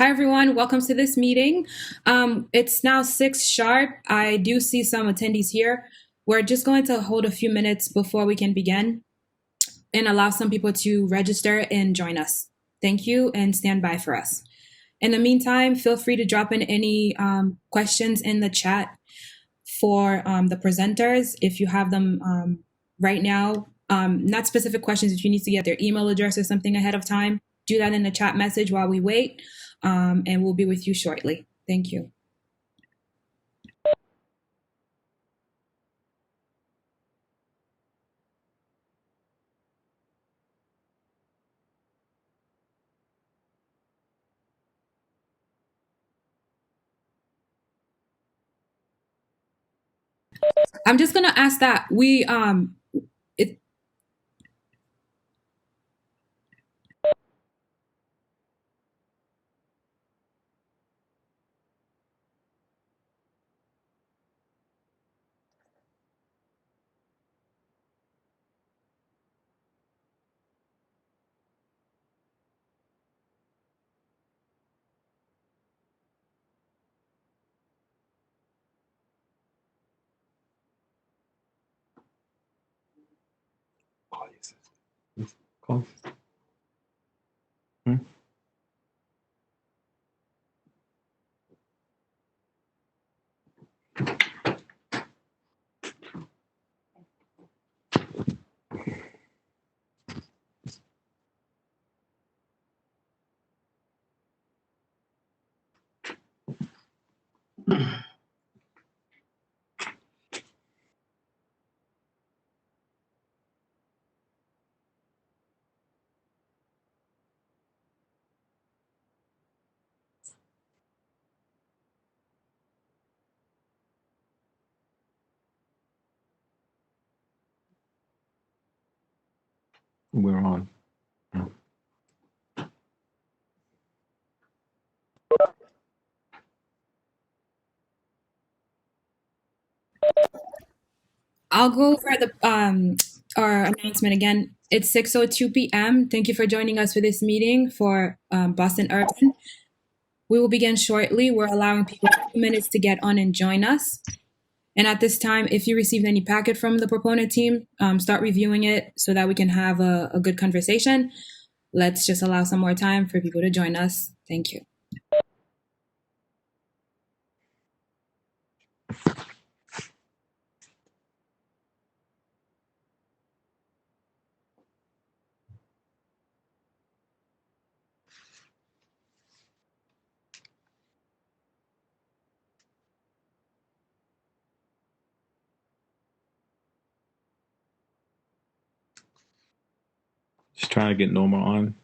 Hi, everyone. Welcome to this meeting. It's now 6 sharp. I do see some attendees here. We're just going to hold a few minutes before we can begin and allow some people to register and join us. Thank you and stand by for us. In the meantime, feel free to drop in any questions in the chat for the presenters if you have them right now. Not specific questions if you need to get their email address or something ahead of time. Do that in the chat message while we wait. And we'll be with you shortly. Thank you. I'm just gonna ask that it, Call. Hmm? We're on. I'll go over the our announcement again. It's 6:02 p.m. Thank you for joining us for this meeting for Boston Urban. We will begin shortly. We're allowing people a few minutes to get on and join us. And at this time, if you received any packet from the proponent team, start reviewing it so that we can have a good conversation. Let's just allow some more time for people to join us. Thank you. Just trying to get Norma on.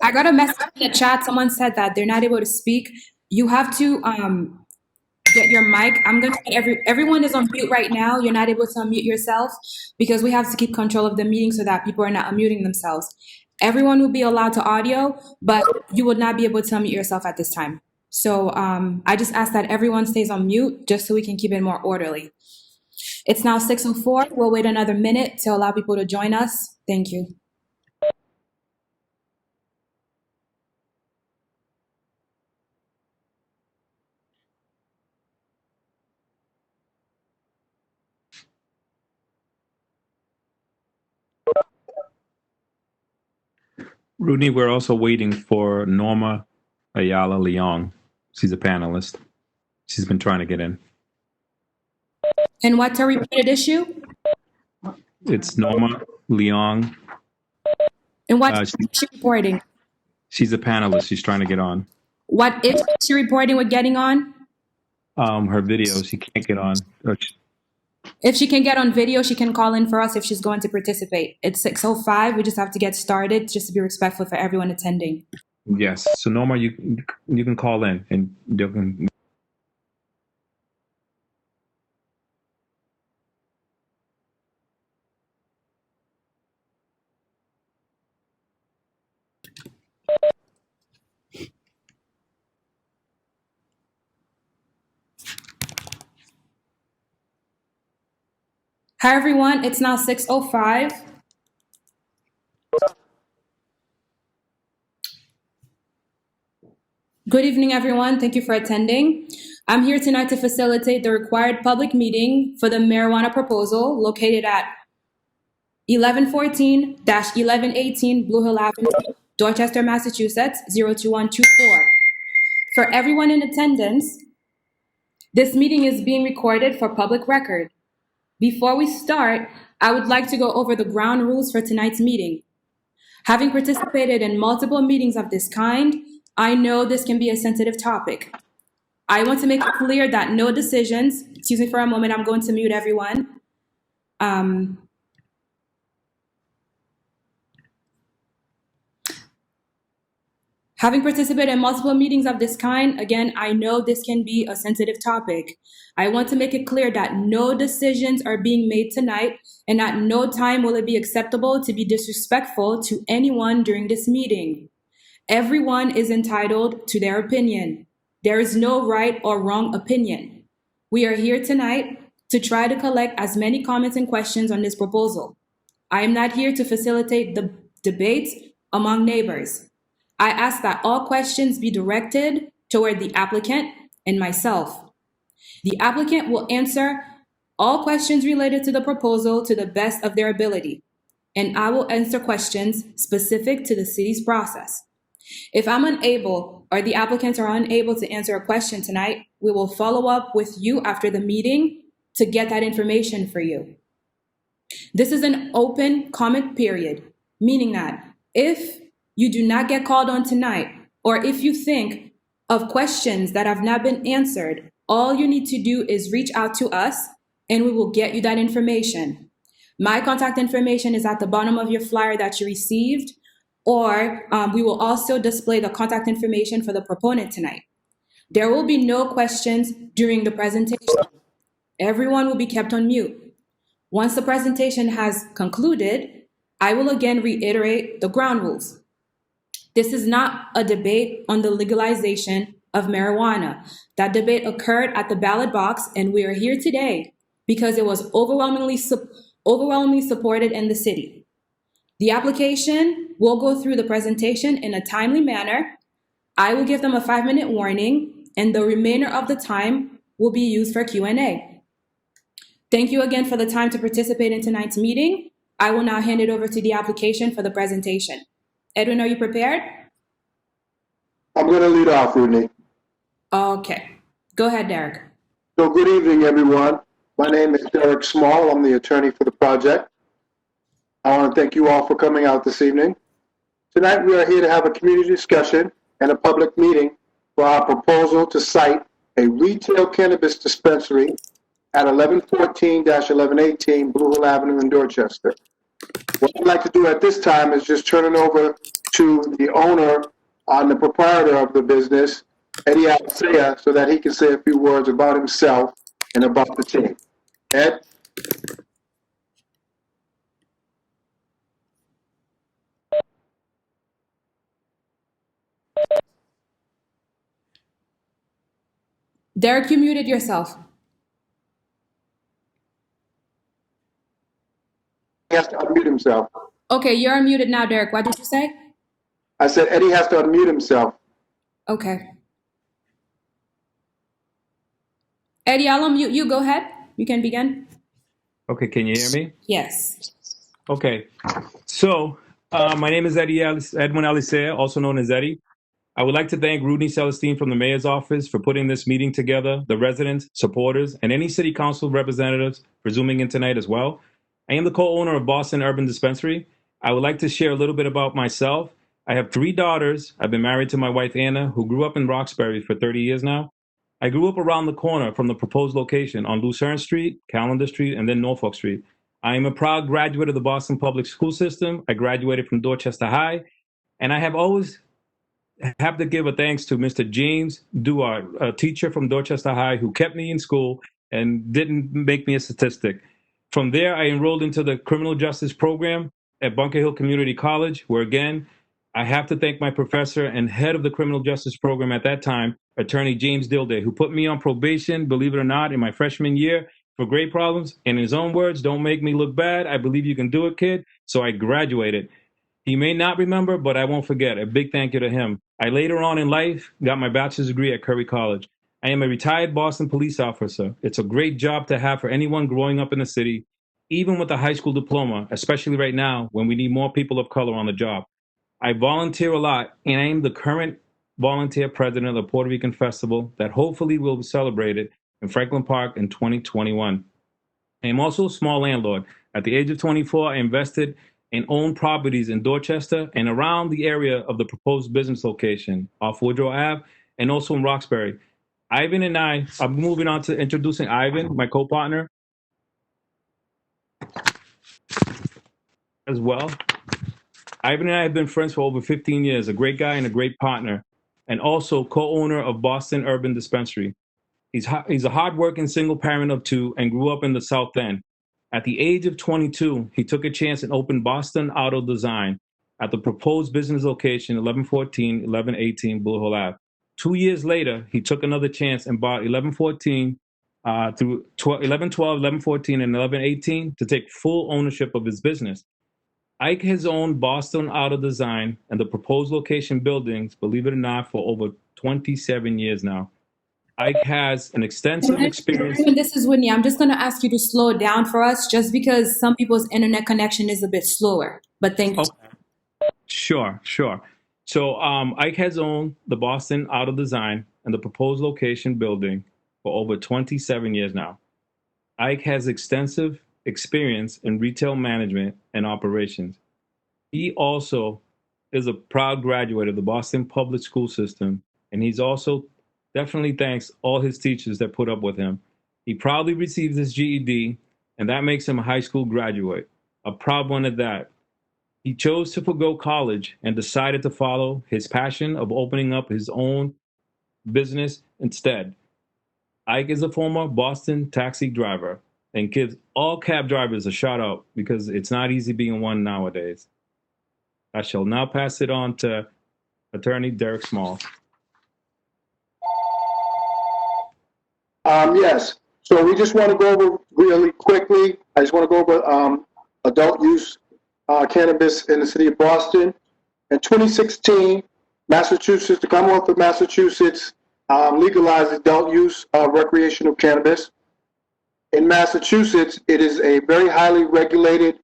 I got a message in the chat. Someone said that they're not able to speak. You have to get your mic. I'm going to everyone is on mute right now. You're not able to unmute yourself because we have to keep control of the meeting so that people are not unmuting themselves. Everyone will be allowed to audio, but you would not be able to unmute yourself at this time. So I just ask that everyone stays on mute just so we can keep it more orderly. It's now 6:04. We'll wait another minute to allow people to join us. Thank you. Roudnie, we're also waiting for Norma Ayala Leong. She's a panelist. She's been trying to get in. And what's a repeated issue? It's Norma Leong. And what Uh, is she reporting? she's a panelist. She's trying to get on. What is she reporting with getting on? Her video, she can't get on. If she can get on video, she can call in for us if she's going to participate. It's 6:05. We just have to get started just to be respectful for everyone attending. Yes. So Norma, you can call in and you can. Hi, everyone. It's now 6:05. Good evening, everyone. Thank you for attending. I'm here tonight to facilitate the required public meeting for the marijuana proposal located at 1114-1118 Blue Hill Avenue, Dorchester, Massachusetts, 02124. For everyone in attendance, this meeting is being recorded for public record. Before we start, I would like to go over the ground rules for tonight's meeting. Having participated in multiple meetings of this kind, I know this can be a sensitive topic. I want to make it clear that no decisions, excuse me for a moment, I'm going to mute everyone. Having participated in multiple meetings of this kind, again, I know this can be a sensitive topic. I want to make it clear that no decisions are being made tonight, and at no time will it be acceptable to be disrespectful to anyone during this meeting. Everyone is entitled to their opinion. There is no right or wrong opinion. We are here tonight to try to collect as many comments and questions on this proposal. I am not here to facilitate the debate among neighbors. I ask that all questions be directed toward the applicant and myself. The applicant will answer all questions related to the proposal to the best of their ability, and I will answer questions specific to the city's process. If I'm unable or the applicants are unable to answer a question tonight, we will follow up with you after the meeting to get that information for you. This is an open comment period, meaning that if you do not get called on tonight, or if you think of questions that have not been answered, all you need to do is reach out to us and we will get you that information. My contact information is at the bottom of your flyer that you received, or we will also display the contact information for the proponent tonight. There will be no questions during the presentation. Everyone will be kept on mute. Once the presentation has concluded, I will again reiterate the ground rules. This is not a debate on the legalization of marijuana. That debate occurred at the ballot box, and we are here today because it was overwhelmingly supported in the city. The application will go through the presentation in a timely manner. I will give them a 5-minute warning, and the remainder of the time will be used for Q&A. Thank you again for the time to participate in tonight's meeting. I will now hand it over to the application for the presentation. Edwin, are you prepared? I'm going to lead off, Roudnie. Okay. Go ahead, Derek. So good evening, everyone. My name is Derek Small. I'm the attorney for the project. I want to thank you all for coming out this evening. Tonight, we are here to have a community discussion and a public meeting for our proposal to site a retail cannabis dispensary at 1114-1118 Blue Hill Avenue in Dorchester. What I'd like to do at this time is just turn it over to the owner and the proprietor of the business, Eddie Alcea, so that he can say a few words about himself and about the team. Ed? Derek, you muted yourself. He has to unmute himself. Okay, you're unmuted now, Derek. What did you say? I said Eddie has to unmute himself. Okay. Eddie, I'll unmute you. Go ahead. You can begin. Okay, can you hear me? Yes. Okay. So my name is Edwin Alicea, also known as Eddie. I would like to thank Roudnie Célestin from the mayor's office for putting this meeting together, the residents, supporters, and any city council representatives for zooming in tonight as well. I am the co-owner of Boston Urban Dispensary. I would like to share a little bit about myself. I have 3 daughters. I've been married to my wife, Anna, who grew up in Roxbury for 30 years now. I grew up around the corner from the proposed location on Lucerne Street, Callender Street, and then Norfolk Street. I am a proud graduate of the Boston Public School System. I graduated from Dorchester High, and I have always have to give a thanks to Mr. James Duart, a teacher from Dorchester High who kept me in school and didn't make me a statistic. From there, I enrolled into the criminal justice program at Bunker Hill Community College, where again, I have to thank my professor and head of the criminal justice program at that time, attorney James Dilday, who put me on probation, believe it or not, in my freshman year for grade problems. And in his own words, don't make me look bad. I believe you can do it, kid. So I graduated. He may not remember, but I won't forget. A big thank you to him. I later on in life got my bachelor's degree at Curry College. I am a retired Boston police officer. It's a great job to have for anyone growing up in the city, even with a high school diploma, especially right now when we need more people of color on the job. I volunteer a lot, and I am the current volunteer president of the Puerto Rican Festival that hopefully will be celebrated in Franklin Park in 2021. I am also a small landlord. At the age of 24, I invested and owned properties in Dorchester and around the area of the proposed business location off Woodrow Ave and also in Roxbury. Ivan and I'm moving on to introducing Ivan, my co-partner, as well. Ivan and I have been friends for over 15 years, a great guy and a great partner, and also co-owner of Boston Urban Dispensary. He's a hardworking single parent of 2 and grew up in the South End. At the age of 22, he took a chance and opened Boston Auto Design at the proposed business location 1114, 1118 Blue Hill Ave. 2 years later, he took another chance and bought 1114 through 1112, 1114, and 1118 to take full ownership of his business. Ike has owned Boston Auto Design and the proposed location buildings, believe it or not, for over 27 years now. Ike has an extensive experience. This is Whitney. I'm just going to ask you to slow it down for us just because some people's internet connection is a bit slower. But thank you. Okay. Sure. So Ike has owned the Boston Auto Design and the proposed location building for over 27 years now. Ike has extensive experience in retail management and operations. He also is a proud graduate of the Boston Public School System, and he's also definitely thanks all his teachers that put up with him. He proudly received his GED, and that makes him a high school graduate, a proud one at that. He chose to forgo college and decided to follow his passion of opening up his own business instead. Ike is a former Boston taxi driver and gives all cab drivers a shout out because it's not easy being one nowadays. I shall now pass it on to attorney Derek Small. Yes. So we just want to go over really quickly. I just want to go over adult use cannabis in the city of Boston. In 2016, Massachusetts, the Commonwealth of Massachusetts, legalized adult use recreational cannabis. In Massachusetts, it is a very highly regulated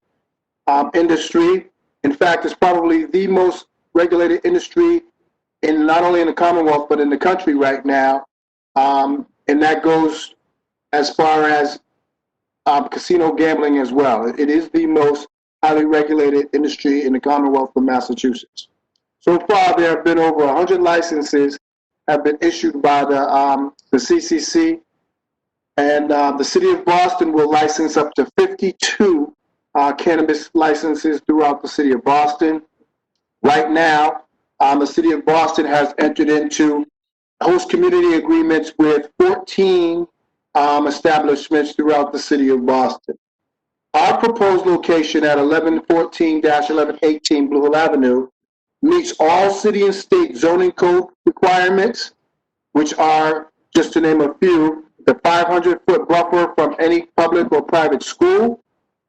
industry. In fact, it's probably the most regulated industry in not only in the Commonwealth but in the country right now. And that goes as far as casino gambling as well. It is the most highly regulated industry in the Commonwealth of Massachusetts. So far, there have been over 100 licenses have been issued by the CCC, and the city of Boston will license up to 52 cannabis licenses throughout the city of Boston. Right now, the city of Boston has entered into host community agreements with 14 establishments throughout the city of Boston. Our proposed location at 1114-1118 Blue Hill Avenue meets all city and state zoning code requirements, which are, just to name a few, the 500-foot buffer from any public or private school,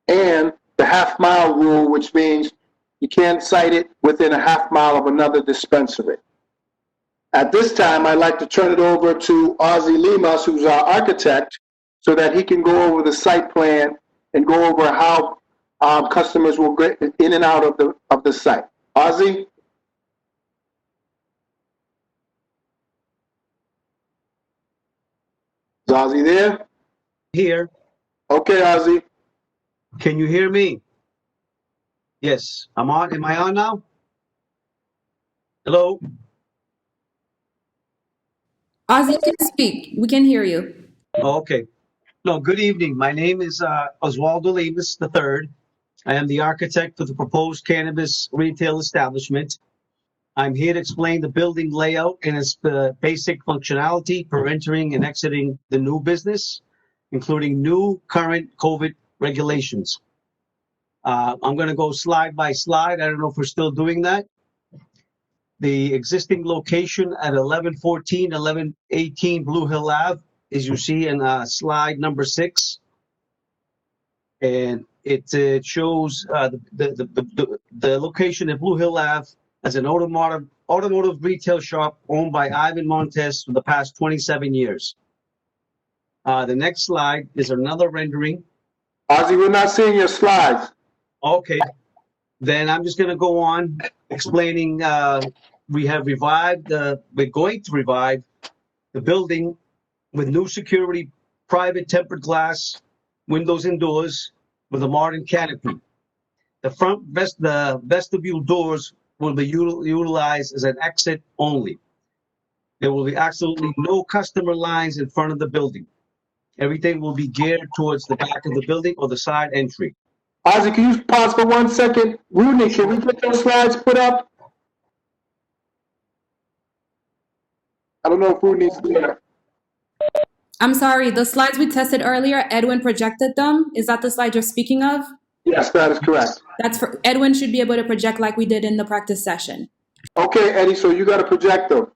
and the half-mile rule, which means you can't site it within a half mile of another dispensary. At this time, I'd like to turn it over to Ozzy Limas, who's our architect, so that he can go over the site plan and go over how customers will get in and out of the site. Ozzy? Is Ozzy there? Here. Okay, Ozzy. Can you hear me? Yes, I'm on. Am I on now? Hello? Ozzy, you can speak. We can hear you. Oh, okay. No, good evening. My name is Oswaldo Lemus III. I am the architect for the proposed cannabis retail establishment. I'm here to explain the building layout and its basic functionality for entering and exiting the new business, including new current COVID regulations. I'm going to go slide by slide. I don't know if we're still doing that. The existing location at 1114, 1118 Blue Hill Ave, as you see in slide number 6. And it shows the location at Blue Hill Ave as an automotive retail shop owned by Ivan Montes for the past 27 years. The next slide is another rendering. Ozzy, we're not seeing your slides. Okay, then I'm just going to go on explaining. We're going to revive the building with new security, private tempered glass, windows and doors with a modern canopy. The vestibule doors will be utilized as an exit only. There will be absolutely no customer lines in front of the building. Everything will be geared towards the back of the building or the side entry. Ozzy, can you pause for 1 second? Roudnie, can we get those slides put up? I don't know if Roudnie's there. I'm sorry, the slides we tested earlier, Edwin projected them. Is that the slide you're speaking of? Yes, that is correct. That's for Edwin should be able to project like we did in the practice session. Okay, Eddie, so you got to project them.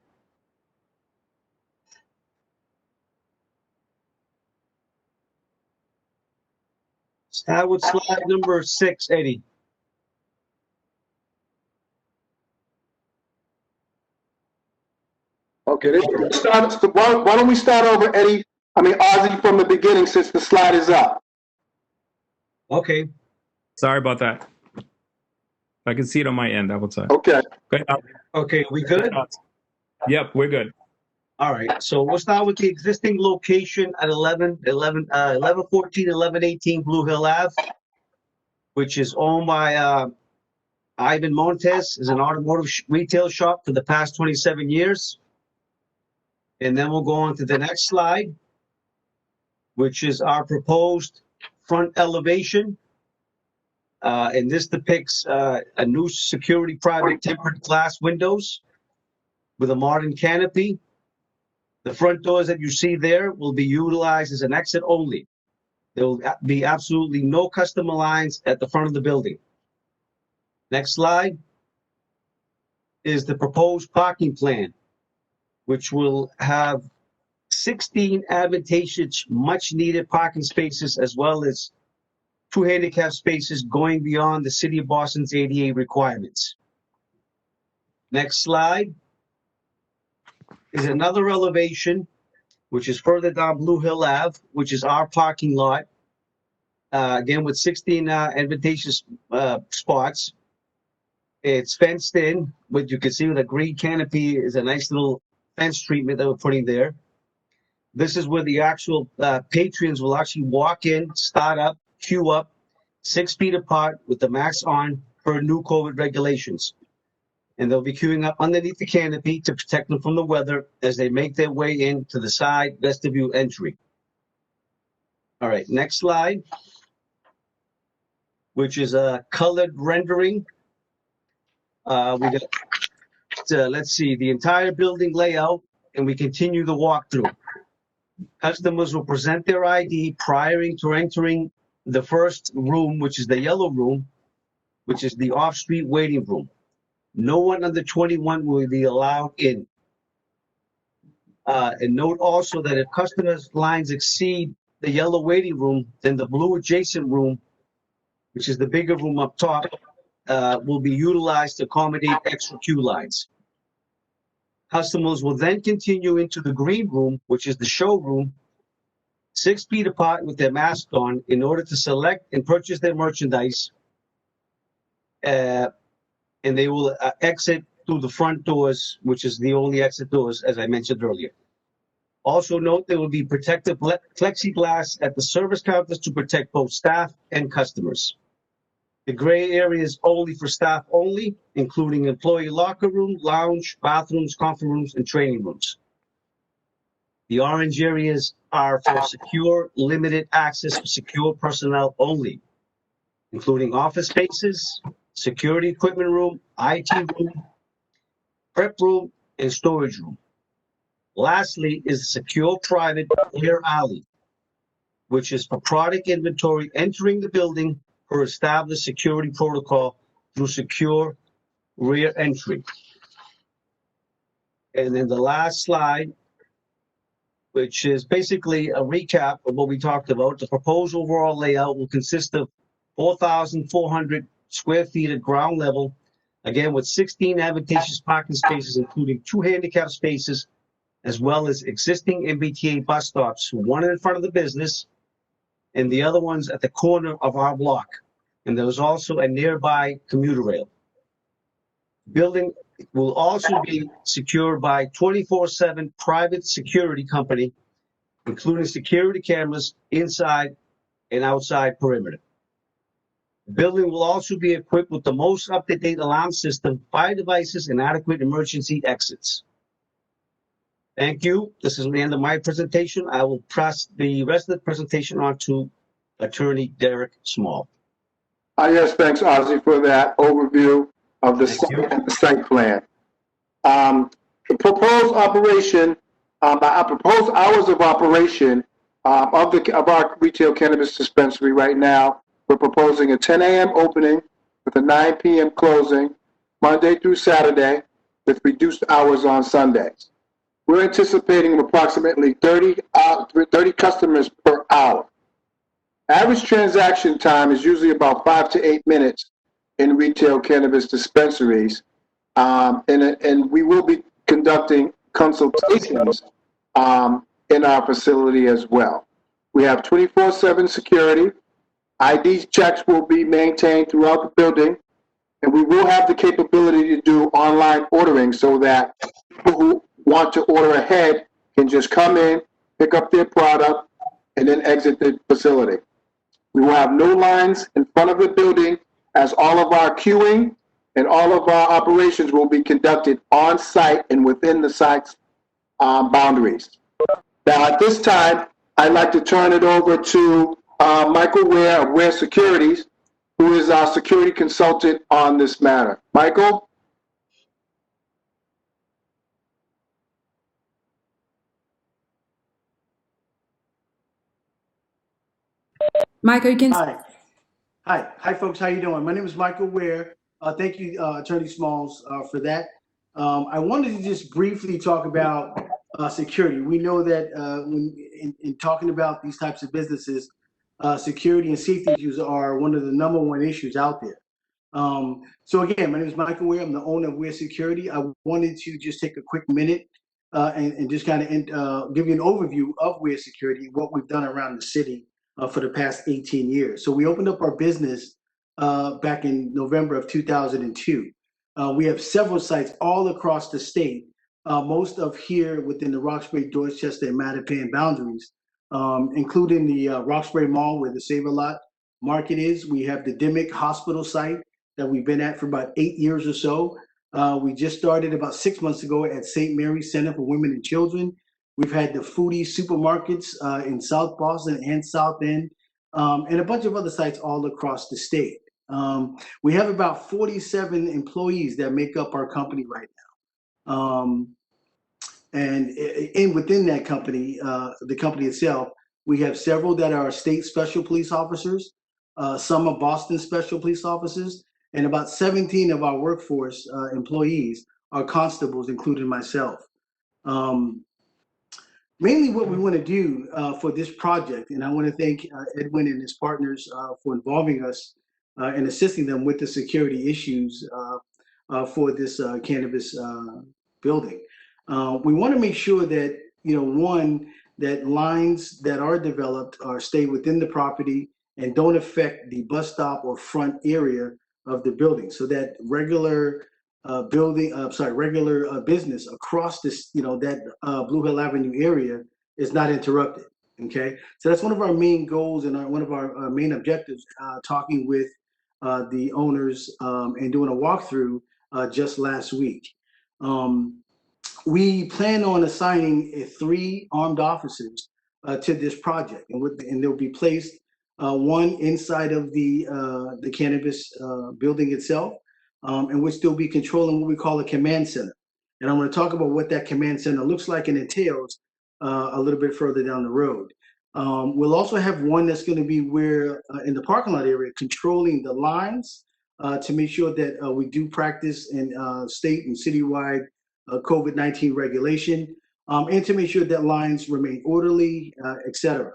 Start with slide number 6, Eddie. Okay, why don't we start over, Ozzy, from the beginning since the slide is up. Okay. Sorry about that. I can see it on my end. I will say. Okay. Okay, we good? Yep, we're good. All right, so we'll start with the existing location at 1114, 1118 Blue Hill Ave, which is owned by Ivan Montes, is an automotive retail shop for the past 27 years. And then we'll go on to the next slide, which is our proposed front elevation. And this depicts a new security private tempered glass windows with a modern canopy. The front doors that you see there will be utilized as an exit only. There will be absolutely no customer lines at the front of the building. Next slide is the proposed parking plan, which will have 16 advantageous, much needed parking spaces, as well as 2 handicap spaces going beyond the City of Boston's ADA requirements. Next slide is another elevation, which is further down Blue Hill Ave, which is our parking lot. Again, with 16 advantageous spots. It's fenced in, what you can see with a green canopy is a nice little fence treatment that we're putting there. This is where the actual patrons will actually walk in, start up, queue up, 6 feet apart with the masks on for new COVID regulations. And they'll be queuing up underneath the canopy to protect them from the weather as they make their way into the side vestibule entry. All right, next slide, which is a colored rendering. We got, let's see, the entire building layout, and we continue the walkthrough. Customers will present their ID prior to entering the first room, which is the yellow room, which is the off-street waiting room. No one under 21 will be allowed in. And note also that if customers' lines exceed the yellow waiting room, then the blue adjacent room, which is the bigger room up top, will be utilized to accommodate extra queue lines. Customers will then continue into the green room, which is the showroom, 6 feet apart with their mask on in order to select and purchase their merchandise. And they will exit through the front doors, which is the only exit doors, as I mentioned earlier. Also note there will be protective plexiglass at the service counters to protect both staff and customers. The gray area is only for staff only, including employee locker room, lounge, bathrooms, conference rooms, and training rooms. The orange areas are for secure, limited access for secure personnel only, including office spaces, security equipment room, IT room, prep room, and storage room. Lastly is the secure private clear alley, which is for product inventory entering the building per established security protocol through secure rear entry. And then the last slide, which is basically a recap of what we talked about. The proposed overall layout will consist of 4,400 square feet at ground level, again with 16 advantageous parking spaces, including 2 handicap spaces, as well as existing MBTA bus stops, one in front of the business and the other one's at the corner of our block. And there was also a nearby commuter rail. Building will also be secured by 24/7 private security company, including security cameras inside and outside perimeter. The building will also be equipped with the most up-to-date alarm system, fire devices, and adequate emergency exits. Thank you. This is the end of my presentation. I will pass the rest of the presentation on to Attorney Derek Small. Yes, thanks, Ozzy, for that overview of the site plan. The proposed operation, proposed hours of operation of our retail cannabis dispensary right now, we're proposing a 10 a.m. opening with a 9 p.m. closing, Monday through Saturday, with reduced hours on Sundays. We're anticipating approximately 30 customers per hour. Average transaction time is usually about 5 to 8 minutes in retail cannabis dispensaries, and we will be conducting consultations in our facility as well. We have 24/7 security. ID checks will be maintained throughout the building, and we will have the capability to do online ordering so that people who want to order ahead can just come in, pick up their product, and then exit the facility. We will have no lines in front of the building, as all of our queuing and all of our operations will be conducted on site and within the site's boundaries. Now, at this time, I'd like to turn it over to Michael Ware of Ware Securities, who is our security consultant on this matter. Michael? Michael, you can. Hi, folks. How you doing? My name is Michael Ware. Thank you, Attorney Smalls, for that. I wanted to just briefly talk about security. We know that when in talking about these types of businesses, security and safety issues are one of the #1 issues out there. So again, my name is Michael Ware. I'm the owner of Ware Security. I wanted to just take a quick minute and just kind of give you an overview of Ware Security, what we've done around the city for the past 18 years. So we opened up our business back in November of 2002. We have several sites all across the state, most of here within the Roxbury, Dorchester, and Mattapan boundaries, including the Roxbury Mall where the Save-A-Lot Market is. We have the Dimmick Hospital site that we've been at for about 8 years or so. We just started about 6 months ago at St. Mary's Center for Women and Children. We've had the Foodie supermarkets in South Boston and South End, and a bunch of other sites all across the state. We have about 47 employees that make up our company right now. And within that company, the company itself, we have several that are state special police officers, some are Boston special police officers, and about 17 of our workforce employees are constables, including myself. Mainly what we want to do for this project, and I want to thank Edwin and his partners for involving us and assisting them with the security issues for this cannabis building. We want to make sure that, one, that lines that are developed stay within the property and don't affect the bus stop or front area of the building, so that regular business across this, that Blue Hill Avenue area is not interrupted. Okay, so that's one of our main goals and one of our main objectives. Talking with the owners and doing a walkthrough just last week. We plan on assigning 3 armed officers to this project, and they'll be placed one inside of the cannabis building itself, and which they'll be controlling what we call a command center. And I'm going to talk about what that command center looks like and entails a little bit further down the road. We'll also have one that's going to be where in the parking lot area, controlling the lines to make sure that we do practice in state and citywide COVID-19 regulation, and to make sure that lines remain orderly, et cetera.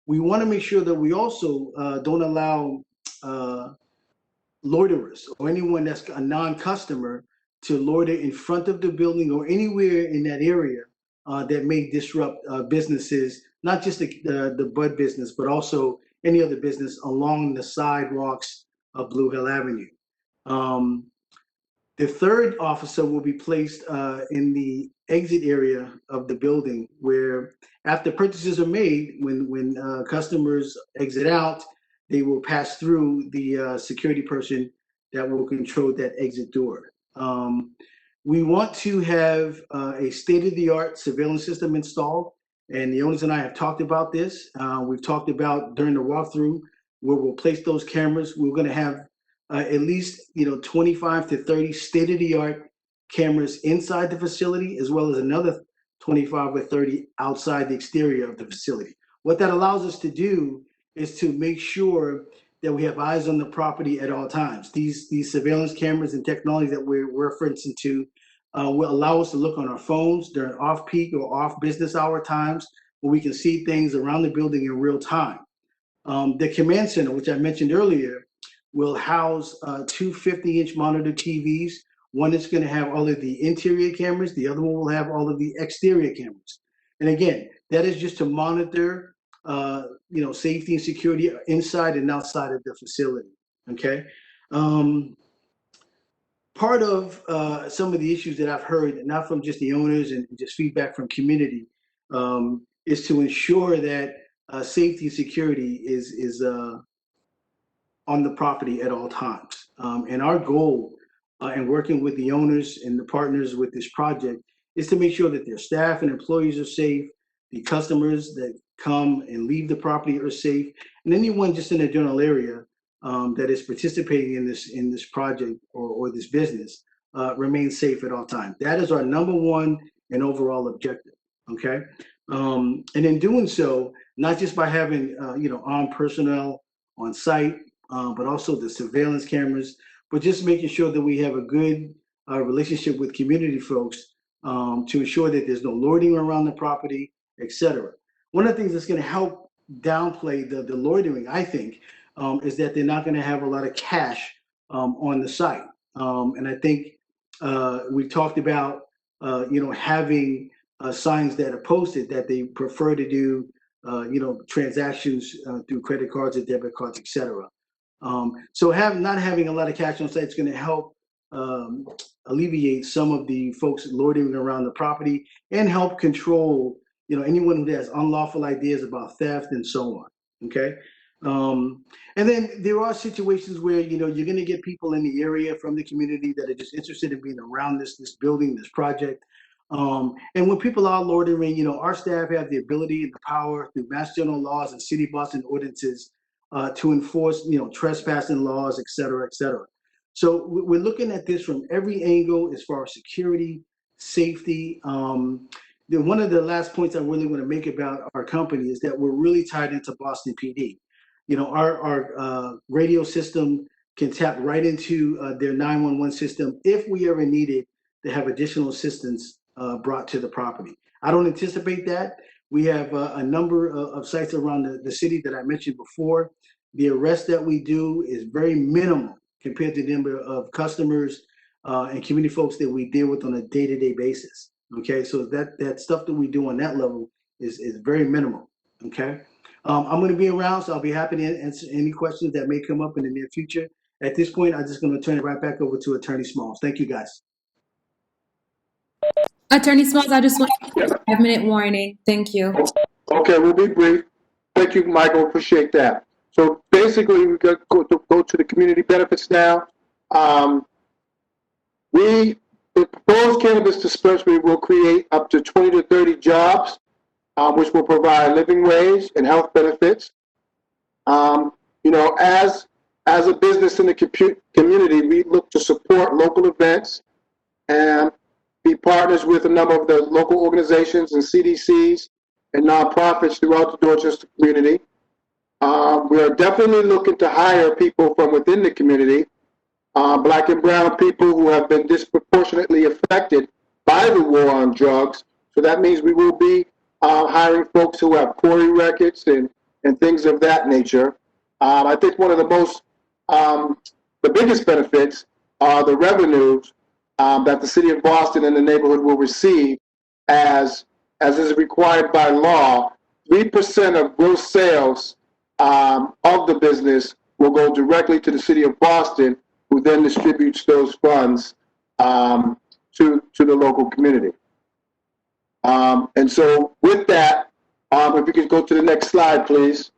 We want to make sure that we also don't allow loiterers or anyone that's a non-customer to loiter in front of the building or anywhere in that area that may disrupt businesses, not just the bud business, but also any other business along the sidewalks of Blue Hill Avenue. The 3rd officer will be placed in the exit area of the building, where after purchases are made, when customers exit out, they will pass through the security person that will control that exit door. We want to have a state-of-the-art surveillance system installed, and the owners and I have talked about this. We've talked about during the walkthrough where we'll place those cameras. We're going to have at least 25 to 30 state-of-the-art cameras inside the facility, as well as another 25 or 30 outside the exterior of the facility. What that allows us to do is to make sure that we have eyes on the property at all times. These surveillance cameras and technology that we're referencing to will allow us to look on our phones during off-peak or off-business hour times, where we can see things around the building in real time. The command center, which I mentioned earlier, will house 2 50-inch monitor TVs. One is going to have all of the interior cameras. The other one will have all of the exterior cameras. And again, that is just to monitor safety and security inside and outside of the facility, okay? Part of some of the issues that I've heard, not from just the owners and just feedback from community, is to ensure that safety and security is on the property at all times. And our goal in working with the owners and the partners with this project is to make sure that their staff and employees are safe, the customers that come and leave the property are safe, and anyone just in the general area that is participating in this project or this business remains safe at all times. That is our #1 and overall objective. Okay, and in doing so, not just by having armed personnel on site, but also the surveillance cameras, but just making sure that we have a good relationship with community folks to ensure that there's no loitering around the property, etc. One of the things that's going to help downplay the loitering, I think, is that they're not going to have a lot of cash on the site. And I think we talked about, having signs that are posted that they prefer to do, transactions through credit cards or debit cards, etc. So not having a lot of cash on site is going to help alleviate some of the folks loitering around the property and help control, anyone who has unlawful ideas about theft and so on. Okay. And then there are situations where, you're going to get people in the area from the community that are just interested in being around this building, this project. And when people are loitering, our staff have the ability and the power through Mass General laws and city Boston ordinances to enforce, trespassing laws, et cetera, et cetera. So we're looking at this from every angle as far as security, safety. One of the last points I really want to make about our company is that we're really tied into Boston PD. Our radio system can tap right into their 911 system if we ever needed to have additional assistance brought to the property. I don't anticipate that. We have a number of sites around the city that I mentioned before. The arrest that we do is very minimal compared to the number of customers and community folks that we deal with on a day-to-day basis. Okay, so that stuff that we do on that level is very minimal. Okay, I'm going to be around, so I'll be happy to answer any questions that may come up in the near future. At this point, I'm just going to turn it right back over to Attorney Smalls. Thank you, guys. Attorney Smalls, I just want a 5-minute warning. Thank you. Okay, we'll be brief. Thank you, Michael. Appreciate that. So basically, we go to the community benefits now. The proposed cannabis dispensary will create up to 20 to 30 jobs, which will provide living wage and health benefits. As a business in the community, we look to support local events and be partners with a number of the local organizations and CDCs and nonprofits throughout the Dorchester community. We are definitely looking to hire people from within the community, Black and brown people who have been disproportionately affected by the war on drugs. So that means we will be hiring folks who have quarry records and things of that nature. I think one of the biggest benefits are the revenues that the city of Boston and the neighborhood will receive as is required by law. 3% of gross sales of the business will go directly to the city of Boston, who then distributes those funds to the local community. And so with that, if you could go to the next slide, please.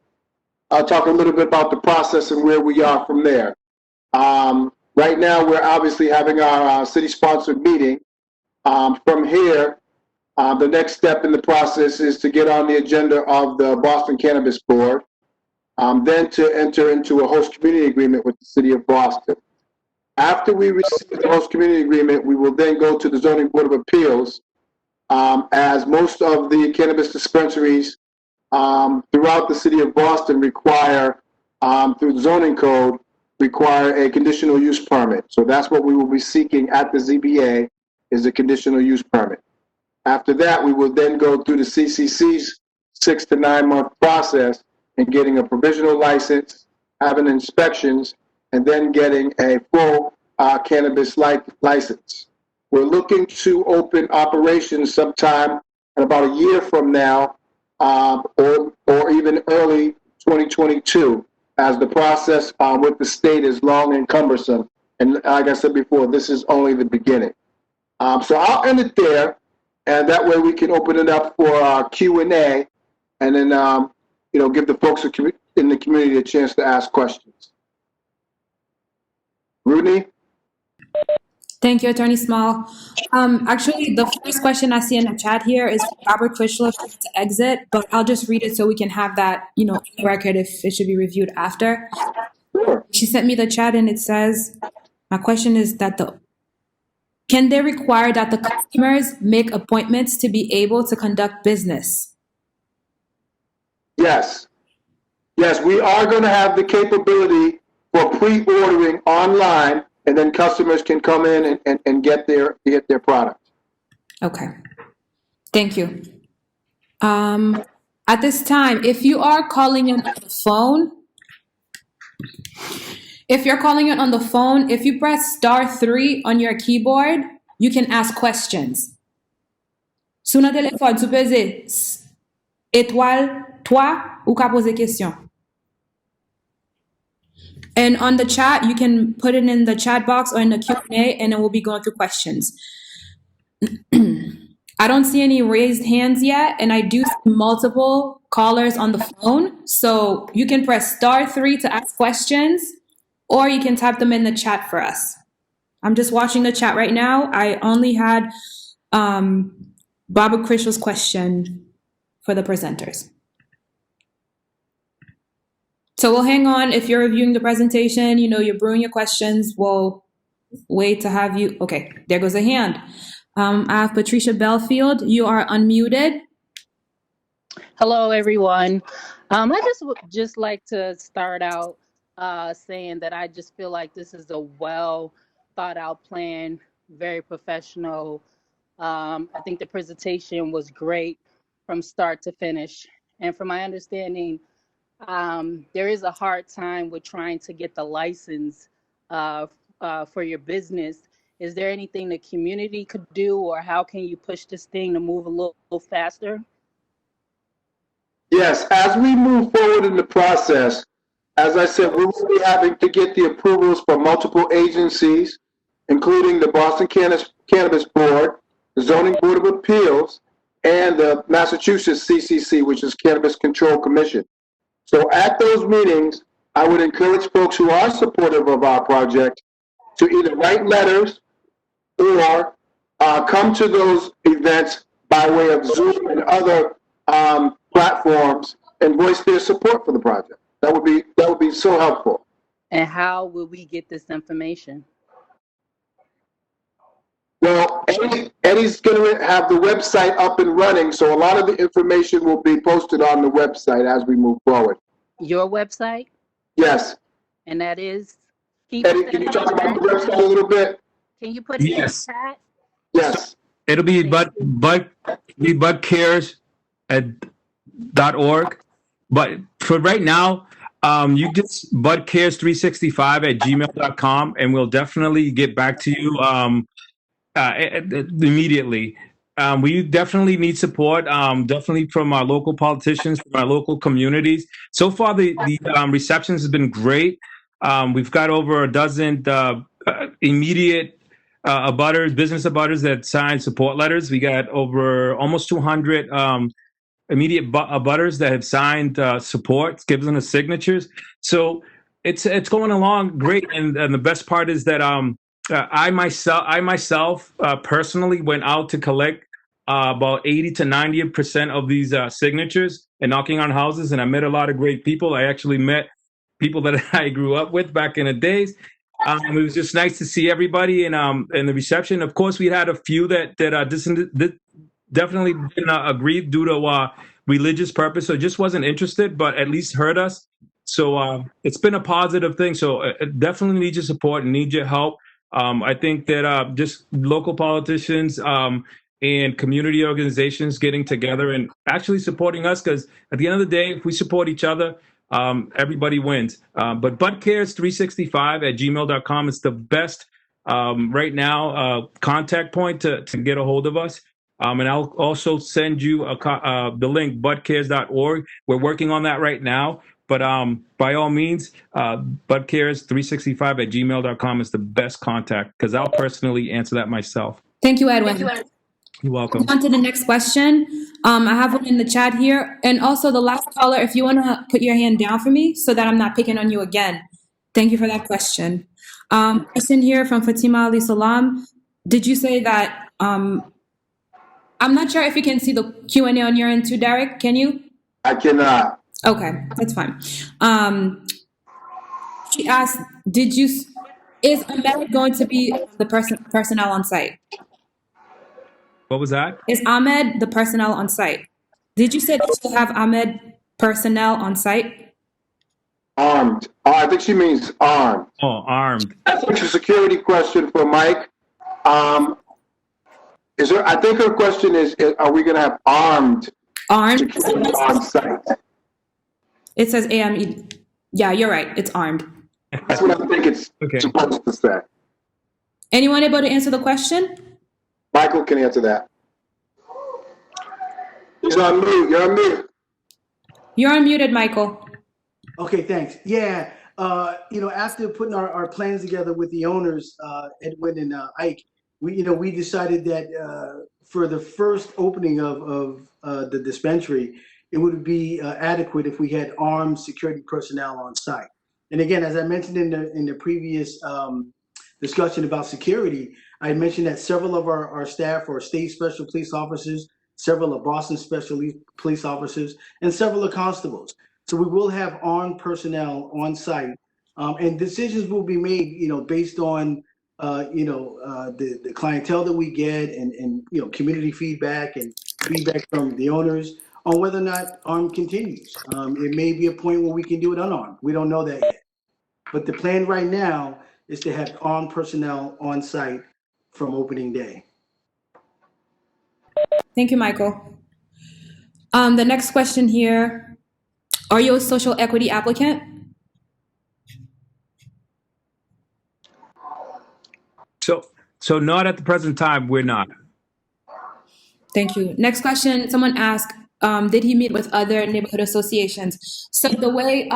I'll talk a little bit about the process and where we are from there. Right now, we're obviously having our city-sponsored meeting. From here, the next step in the process is to get on the agenda of the Boston Cannabis Board, then to enter into a host community agreement with the city of Boston. After we receive the host community agreement, we will then go to the Zoning Board of Appeals, as most of the cannabis dispensaries throughout the city of Boston require, through the zoning code, require a conditional use permit. So that's what we will be seeking at the ZBA, is a conditional use permit. After that, we will then go through the CCC's 6 to 9 month process in getting a provisional license, having inspections, and then getting a full cannabis license. We're looking to open operations sometime in about a year from now, or even early 2022, as the process with the state is long and cumbersome. And like I said before, this is only the beginning. So I'll end it there, and that way we can open it up for Q&A, and then give the folks in the community a chance to ask questions. Roudnie? Thank you, Attorney Small. Actually, the first question I see in the chat here is Robert Critchlow to exit, but I'll just read it so we can have that, in the record if it should be reviewed after. Sure. She sent me the chat and it says, my question is that can they require that the customers make appointments to be able to conduct business? Yes. Yes, we are going to have the capability for pre-ordering online, and then customers can come in and get their product. Okay. Thank you. At this time, if you are calling in on the phone, if you press *3 on your keyboard, you can ask questions. Sous notre téléphone, tu pèses étoile 3 ou ka poser question. And on the chat, you can put it in the chat box or in the Q&A, and then we'll be going through questions. I don't see any raised hands yet, and I do see multiple callers on the phone. So you can press *3 to ask questions, or you can type them in the chat for us. I'm just watching the chat right now. I only had Barbara Critchlow's question for the presenters. So we'll hang on. If you're reviewing the presentation, you're brewing your questions, we'll wait to have you. Okay, there goes a hand. I have Patricia Belfield. You are unmuted. Hello, everyone. I would just like to start out saying that I just feel like this is a well thought out plan, very professional. I think the presentation was great from start to finish. And from my understanding, there is a hard time with trying to get the license for your business. Is there anything the community could do, or how can you push this thing to move a little faster? Yes, as we move forward in the process, as I said, we will be having to get the approvals from multiple agencies, including the Boston Cannabis Board, the Zoning Board of Appeals, and the Massachusetts CCC, which is Cannabis Control Commission. So at those meetings, I would encourage folks who are supportive of our project to either write letters or come to those events by way of Zoom and other platforms and voice their support for the project. That would be so helpful. And how will we get this information? Well, Eddie's going to have the website up and running, so a lot of the information will be posted on the website as we move forward. Your website? Yes. And that is? Eddie, can you talk about the website a little bit? Can you put it in the chat? Yes. It'll be budcares.org. But for right now, you just budcares365@gmail.com, and we'll definitely get back to you immediately. We definitely need support, definitely from our local politicians, from our local communities. So far, the reception has been great. We've got over a dozen immediate business abutters that signed support letters. We got over almost 200 immediate abutters that have signed support, given us signatures. So it's going along great. And the best part is that I myself personally went out to collect about 80 to 90% of these signatures and knocking on houses, and I met a lot of great people. I actually met people that I grew up with back in the days. It was just nice to see everybody and the reception. Of course, we had a few that definitely didn't agree due to religious purpose, so just wasn't interested, but at least heard us. So it's been a positive thing. So definitely need your support and need your help. I think that just local politicians and community organizations getting together and actually supporting us, because at the end of the day, if we support each other, everybody wins. But budcares365@gmail.com is the best right now contact point to get a hold of us. And I'll also send you the link, budcares.org. We're working on that right now. But by all means, budcares365@gmail.com is the best contact, because I'll personally answer that myself. Thank you, Edwin. You're welcome. On to the next question. I have one in the chat here. And also the last caller, if you want to put your hand down for me so that I'm not picking on you again. Thank you for that question. Question here from Fatima Ali Salam. Did you say that, I'm not sure if you can see the Q&A on your end too, Derek. Can you? I cannot. Okay, that's fine. She asked, is Ahmed going to be the personnel on site? What was that? Is Ahmed the personnel on site? Did you say that you have Ahmed personnel on site? Armed. Oh, I think she means armed. Oh, armed. I think it's a security question for Mike. I think her question is are we going to have armed security on site? It says AME. Yeah, you're right. It's armed. That's what I think it's supposed to say. Anyone able to answer the question? Michael can answer that. He's on mute. You're on mute. You're unmuted, Michael. Okay, thanks. Yeah, after putting our plans together with the owners, Edwin and Ike, we decided that for the first opening of the dispensary, it would be adequate if we had armed security personnel on site. And again, as I mentioned in the previous discussion about security, I mentioned that several of our staff are state special police officers, several are Boston special police officers, and several are constables. So we will have armed personnel on site, and decisions will be made, based on the clientele that we get and community feedback and feedback from the owners on whether or not armed continues. It may be a point where we can do it unarmed. We don't know that yet. But the plan right now is to have armed personnel on site from opening day. Thank you, Michael. The next question here. Are you a social equity applicant? So not at the present time, we're not. Thank you. Next question. Someone asked, did he meet with other neighborhood associations? So the way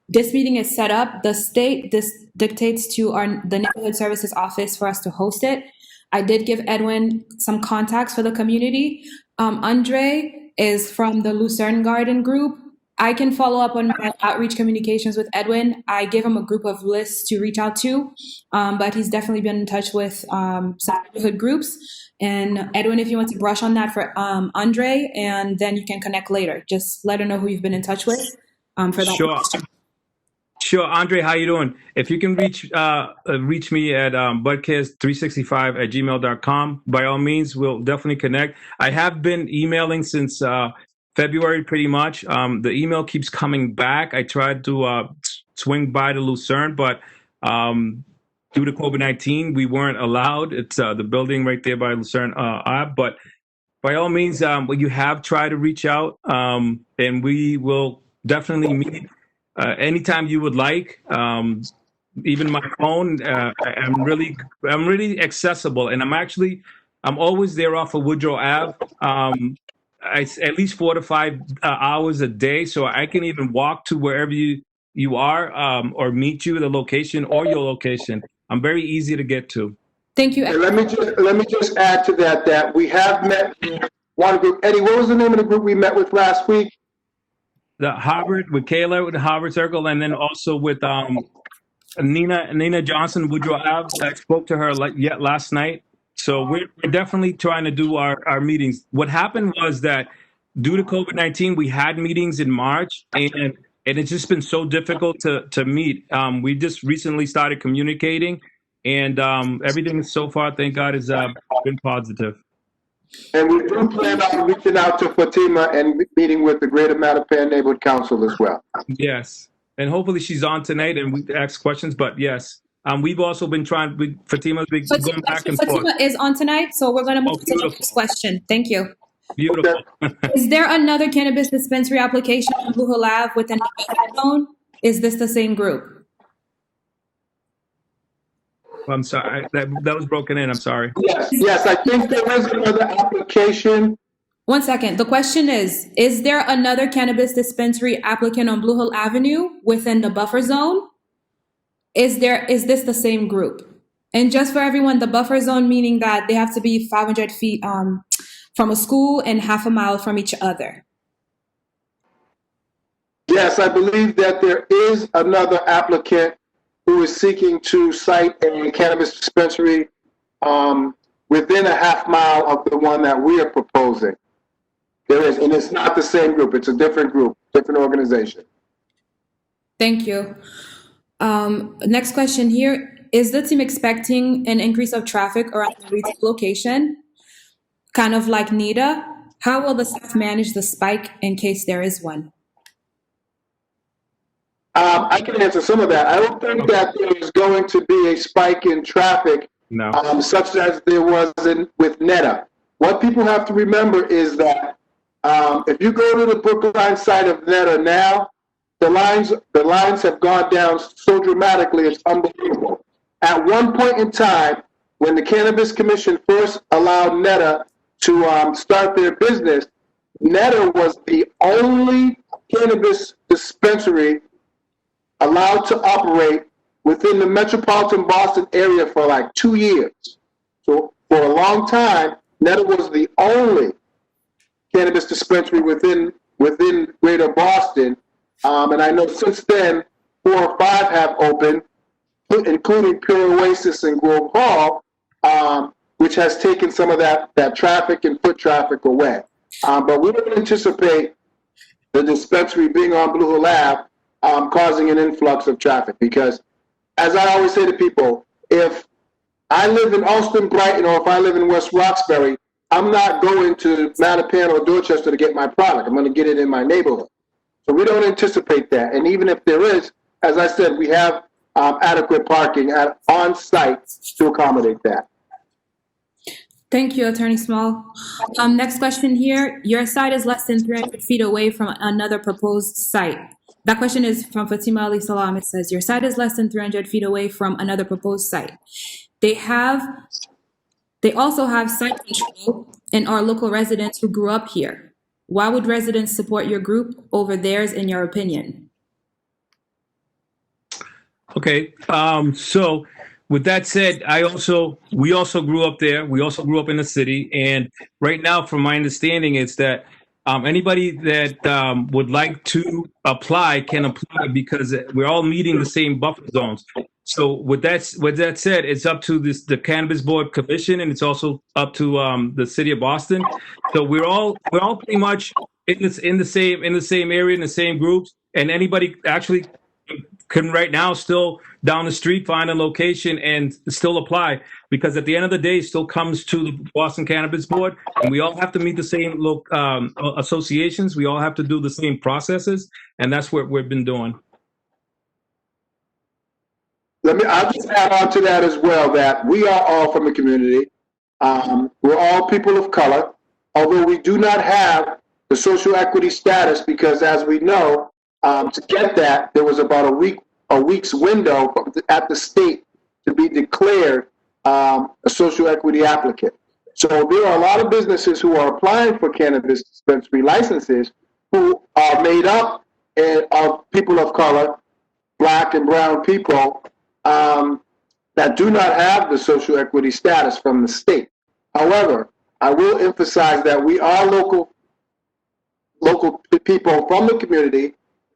this meeting is set up, the state dictates to the neighborhood services office for us to host it. I did give Edwin some contacts for the community. Andre is from the Lucerne Garden group. I can follow up on my outreach communications with Edwin. I give him a group of lists to reach out to, but he's definitely been in touch with some neighborhood groups. And Edwin, if you want to brush on that for Andre, and then you can connect later. Just let her know who you've been in touch with for that. Sure. Sure, Andre, how you doing? If you can reach me at budkids365@gmail.com, by all means, we'll definitely connect. I have been emailing since February, pretty much. The email keeps coming back. I tried to swing by to Lucerne, but due to COVID-19, we weren't allowed. It's the building right there by Lucerne Ave. But by all means, you have tried to reach out, and we will definitely meet. Anytime you would like, even my phone, I'm really accessible, and I'm always there off of Woodrow Ave. At least 4 to 5 hours a day, so I can even walk to wherever you are, or meet you at the location or your location. I'm very easy to get to. Thank you. And let me just add to that we have met one group. Eddie, what was the name of the group we met with last week? The Harvard with Kayla with the Harvard Circle, and then also with Nina Johnson, Woodrow Ave. I spoke to her last night. So we're definitely trying to do our meetings. What happened was that due to COVID-19, we had meetings in March, and it's just been so difficult to meet. We just recently started communicating, and everything so far, thank God, has been positive. And we do plan on reaching out to Fatima and meeting with the Greater Mattapan Neighborhood Council as well. Yes, and hopefully she's on tonight and we ask questions. But yes, we've also been trying. Fatima's been going back and forth. Fatima is on tonight, so we're going to move to the next question. Thank you. Beautiful. Is there another cannabis dispensary application on Blue Hill Ave with an iPhone? Is this the same group? I'm sorry, that was broken in. I'm sorry. Yes, I think there is another application. 1 second. The question is there another cannabis dispensary applicant on Blue Hill Avenue within the buffer zone? Is this the same group? And just for everyone, the buffer zone meaning that they have to be 500 feet from a school and half a mile from each other. Yes, I believe that there is another applicant who is seeking to site a cannabis dispensary within a half mile of the one that we are proposing. There is, and it's not the same group. It's a different group, different organization. Thank you. Next question here. Is the team expecting an increase of traffic around the retail location? Kind of like NIDA? How will the staff manage the spike in case there is one? I can answer some of that. I don't think that there is going to be a spike in traffic, such as there was with NETA. What people have to remember is that if you go to the Brookline site of NETA now, the lines have gone down so dramatically, it's unbelievable. At one point in time, when the Cannabis Commission first allowed NETA to start their business, NETA was the only cannabis dispensary allowed to operate within the metropolitan Boston area for like 2 years. So for a long time, NETA was the only cannabis dispensary within Greater Boston. And I know since then, 4 or 5 have opened, including Pure Oasis and Grove Hall, which has taken some of that traffic and foot traffic away. But we don't anticipate the dispensary being on Blue Hill Ave causing an influx of traffic, because as I always say to people, if I live in Alston, Brighton, or if I live in West Roxbury, I'm not going to Mattapan or Dorchester to get my product. I'm going to get it in my neighborhood. So we don't anticipate that. And even if there is, as I said, we have adequate parking on site to accommodate that. Thank you, Attorney Small. Next question here. Your site is less than 300 feet away from another proposed site. That question is from Fatima Ali Salam. It says, your site is less than 300 feet away from another proposed site. They also have site control and are local residents who grew up here. Why would residents support your group over theirs, in your opinion? Okay, so with that said, we also grew up there. We also grew up in the city. And right now, from my understanding, it's that Anybody that would like to apply can apply because we're all meeting the same buffer zones. So with that said, it's up to the Cannabis Board Commission, and it's also up to the City of Boston. So we're all pretty much in the same area, in the same groups, and anybody actually can right now still down the street find a location and still apply, because at the end of the day it still comes to the Boston Cannabis Board, and we all have to meet the same associations. We all have to do the same processes, and that's what we've been doing. I'll just add on to that as well, that we are all from the community. We're all people of color, although we do not have the social equity status, because as we know, to get that, there was about a week's window at the state to be declared a social equity applicant. So there are a lot of businesses who are applying for cannabis dispensary licenses who are made up of people of color, Black and brown people, that do not have the social equity status from the state. However, I will emphasize that we are local people from the community,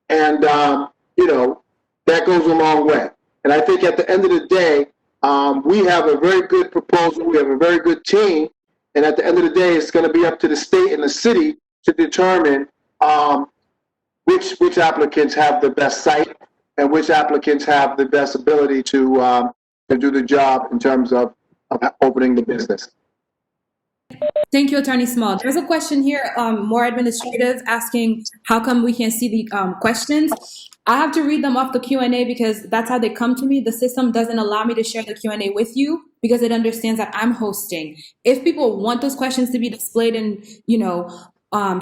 and that goes a long way. And I think at the end of the day, we have a very good proposal. We have a very good team, and at the end of the day, it's going to be up to the state and the city to determine which applicants have the best site and which applicants have the best ability to do the job in terms of opening the business. Thank you, Attorney Small. There's a question here, more administrative, asking how come we can't see the questions. I have to read them off the Q&A because that's how they come to me. The system doesn't allow me to share the Q&A with you because it understands that I'm hosting. If people want those questions to be displayed and,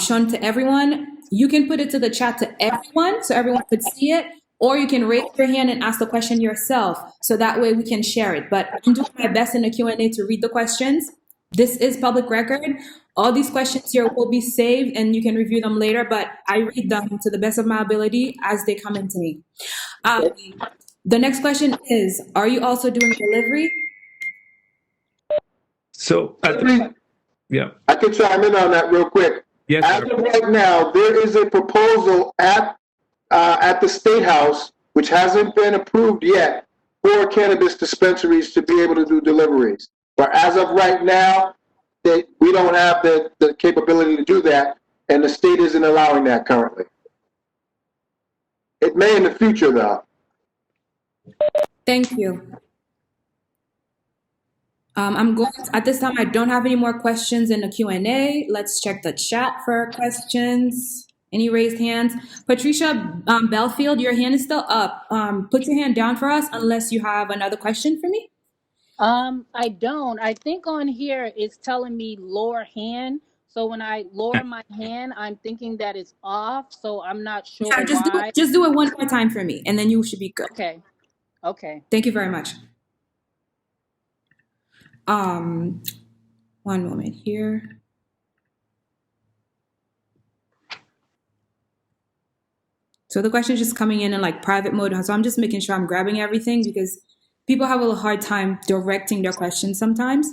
shown to everyone, you can put it to the chat to everyone so everyone could see it, or you can raise your hand and ask the question yourself so that way we can share it. But I'm doing my best in the Q&A to read the questions. This is public record. All these questions here will be saved and you can review them later, but I read them to the best of my ability as they come into me. The next question is, are you also doing delivery? So, yeah. I can chime in on that real quick. Yes, as of right now, there is a proposal at the State House, which hasn't been approved yet, for cannabis dispensaries to be able to do deliveries. But as of right now, we don't have the capability to do that, and the state isn't allowing that currently. It may in the future, though. Thank you. At this time, I don't have any more questions in the Q&A. Let's check the chat for questions. Any raised hands? Patricia Belfield, your hand is still up. Put your hand down for us unless you have another question for me. I don't. I think on here it's telling me lower hand. So when I lower my hand, I'm thinking that it's off. So I'm not sure why. Just do it one more time for me, and then you should be good. Okay. Thank you very much. One moment here. So the question is just coming in like private mode. So I'm just making sure I'm grabbing everything because people have a little hard time directing their questions sometimes.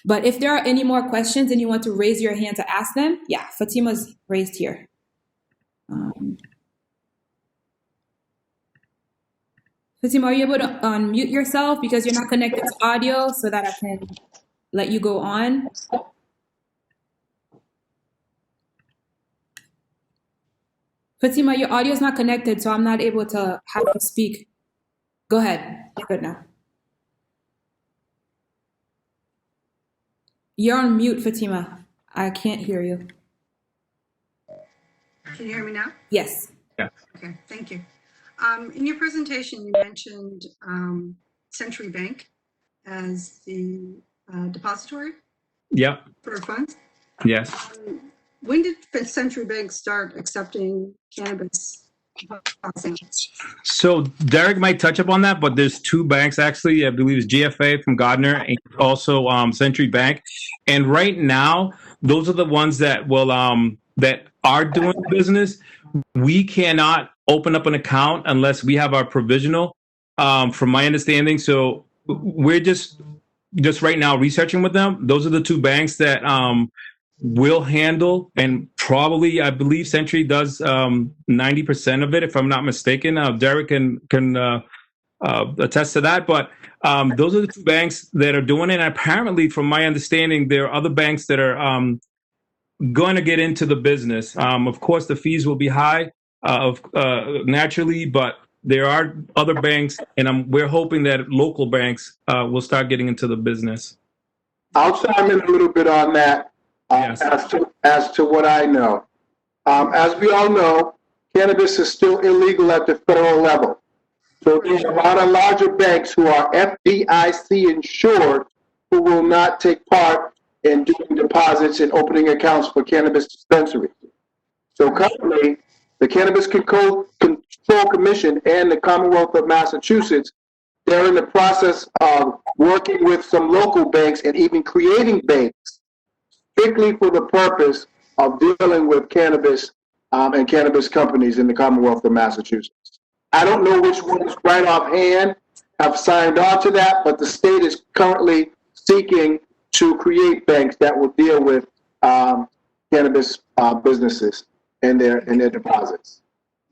But if there are any more questions and you want to raise your hand to ask them, yeah, Fatima's raised here. Fatima, are you able to unmute yourself because you're not connected to audio so that I can let you go on? Fatima, your audio is not connected, so I'm not able to have you speak. Go ahead. You're good now. You're on mute, Fatima. I can't hear you. Can you hear me now? Yes. Yeah. Okay, thank you. In your presentation, you mentioned Century Bank as the depository Yep. for funds. Yes. When did Century Bank start accepting cannabis depositing? So Derek might touch up on that, but there's two banks actually. I believe it's GFA from Gardner and also Century Bank. And right now, those are the ones that will that are doing business. We cannot open up an account unless we have our provisional, from my understanding. So we're just right now researching with them. Those are the two banks that will handle, and probably I believe Century does 90% of it, if I'm not mistaken. Derek can attest to that. But those are the two banks that are doing it. And apparently, from my understanding, there are other banks that are going to get into the business. Of course, the fees will be high, naturally, but there are other banks, and we're hoping that local banks will start getting into the business. I'll chime in a little bit on that Yes. as to what I know. As we all know, cannabis is still illegal at the federal level. So there's a lot of larger banks who are FDIC insured who will not take part in doing deposits and opening accounts for cannabis dispensaries. So currently, the Cannabis Control Commission and the Commonwealth of Massachusetts, they're in the process of working with some local banks and even creating banks strictly for the purpose of dealing with cannabis and cannabis companies in the Commonwealth of Massachusetts. I don't know which ones right offhand have signed on to that, but the state is currently seeking to create banks that will deal with cannabis businesses and their deposits.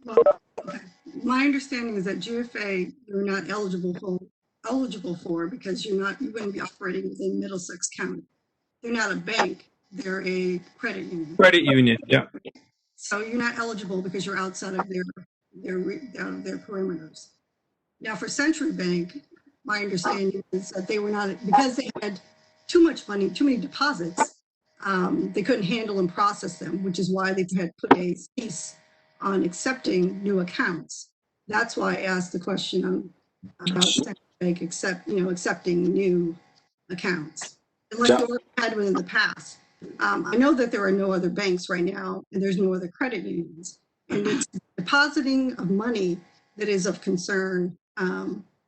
Well, okay. My understanding is that GFA you're not eligible for because you wouldn't be operating within Middlesex County. They're not a bank; they're a credit union. Credit union, yeah. So you're not eligible because you're outside of their perimeters. Now, for Century Bank, my understanding is that they were not, because they had too much money, too many deposits. They couldn't handle and process them, which is why they had put a cease on accepting new accounts. That's why I asked the question about Century Bank accepting new accounts. And like you had one in the past. I know that there are no other banks right now, and there's no other credit unions. And it's depositing of money that is of concern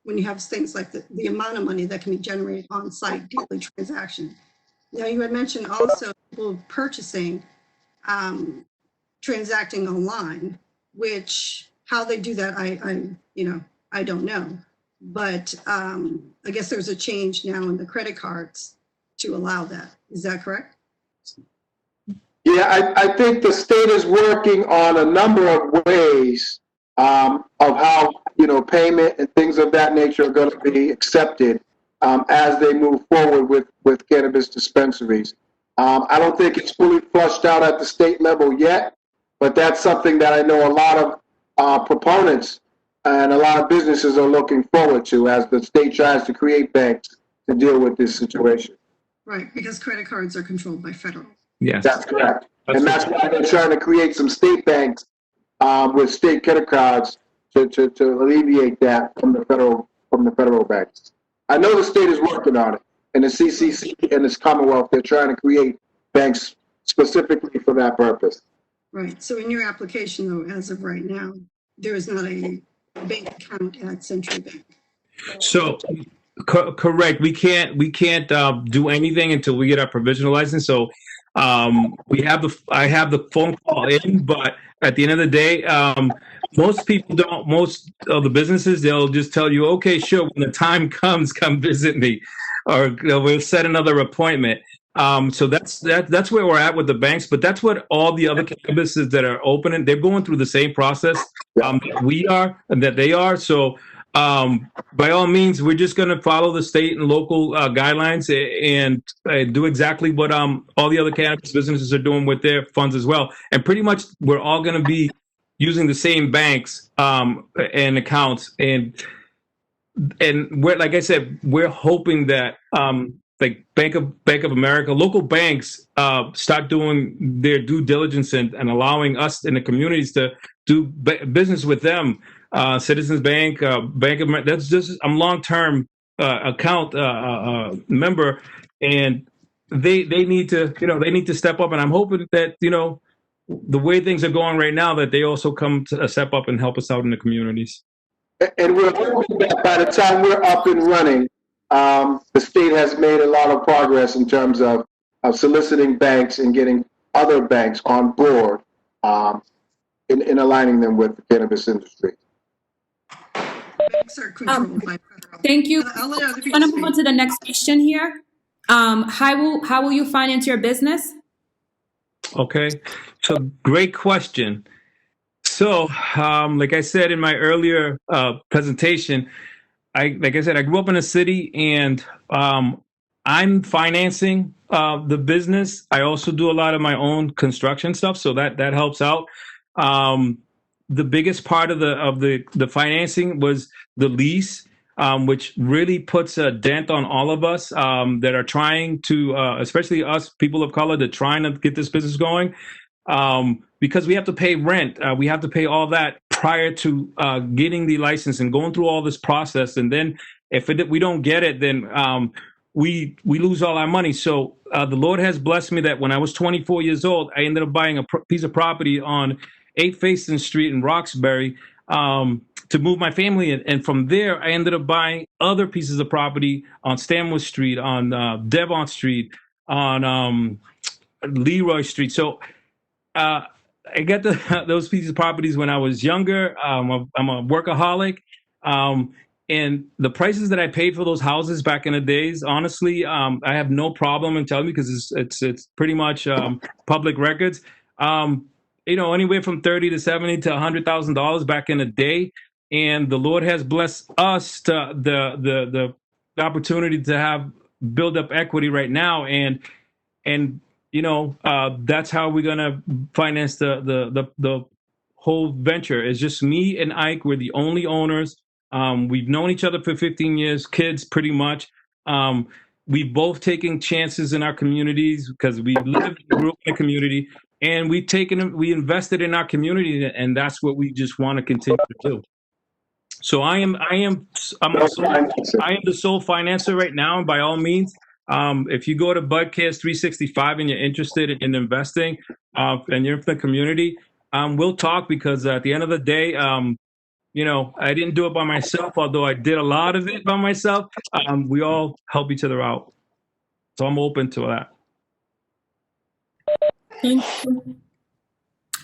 when you have things like the amount of money that can be generated on site daily transaction. Now, you had mentioned also people purchasing, transacting online, which how they do that, I don't know. But I guess there's a change now in the credit cards to allow that. Is that correct? Yeah, I think the state is working on a number of ways of how, payment and things of that nature are going to be accepted as they move forward with cannabis dispensaries. I don't think it's fully flushed out at the state level yet, but that's something that I know a lot of proponents and a lot of businesses are looking forward to as the state tries to create banks to deal with this situation. Right, because credit cards are controlled by federal. Yes. That's correct. And that's why they're trying to create some state banks with state credit cards to alleviate that from the federal banks. I know the state is working on it, and the CCC and this Commonwealth, they're trying to create banks specifically for that purpose. Right. So in your application, though, as of right now, there is not a bank account at Century Bank. So correct. We can't do anything until we get our provisional license. So I have the phone call in, but at the end of the day, most people don't. Most of the businesses, they'll just tell you, okay, sure, when the time comes, come visit me, or we'll set another appointment. So that's where we're at with the banks, but that's what all the other campuses that are opening, they're going through the same process that we are and that they are. So by all means, we're just going to follow the state and local guidelines and do exactly what all the other cannabis businesses are doing with their funds as well. And pretty much we're all going to be using the same banks and accounts. And we're, like I said, we're hoping that like Bank of America, local banks start doing their due diligence and allowing us in the communities to do business with them. Citizens Bank, Bank of America. That's just I'm long-term account member, and they need to step up. And I'm hoping that the way things are going right now, that they also come to step up and help us out in the communities. And we're hoping that by the time we're up and running, the state has made a lot of progress in terms of soliciting banks and getting other banks on board in aligning them with the cannabis industry. Banks are controlled by federal. Thank you. I'll let other I'm people going to move on to the next question here. How will you finance your business? Okay, so great question. So, like I said in my earlier presentation, like I said, I grew up in a city, and I'm financing the business. I also do a lot of my own construction stuff, so that helps out. Um, the biggest part of the financing was the lease, which really puts a dent on all of us that are trying to, especially us people of color, that trying to get this business going. Because we have to pay rent. We have to pay all that prior to getting the license and going through all this process. And then if we don't get it, then we lose all our money. So the Lord has blessed me that when I was 24 years old, I ended up buying a piece of property on 8 Faiston Street in Roxbury to move my family in. And from there, I ended up buying other pieces of property on Stanwood Street, on Devon Street, on Leroy Street. So I got those pieces of properties when I was younger. I'm a workaholic. And the prices that I paid for those houses back in the days, honestly, I have no problem in telling you because it's pretty much public records. Anywhere from $30,000 to $70,000 to $100,000 back in the day. And the Lord has blessed us to the opportunity to have build up equity right now. And that's how we're gonna finance the whole venture. It's just me and Ike. We're the only owners. We've known each other for 15 years, kids pretty much. We've both taken chances in our communities because we lived and grew up in a community, and we invested in our community, and that's what we just want to continue to do. So I am the sole financer right now, and by all means, if you go to Budcares 365 and you're interested in investing, and you're in the community, we'll talk because at the end of the day, I didn't do it by myself, although I did a lot of it by myself. We all help each other out. So I'm open to that. Thank you.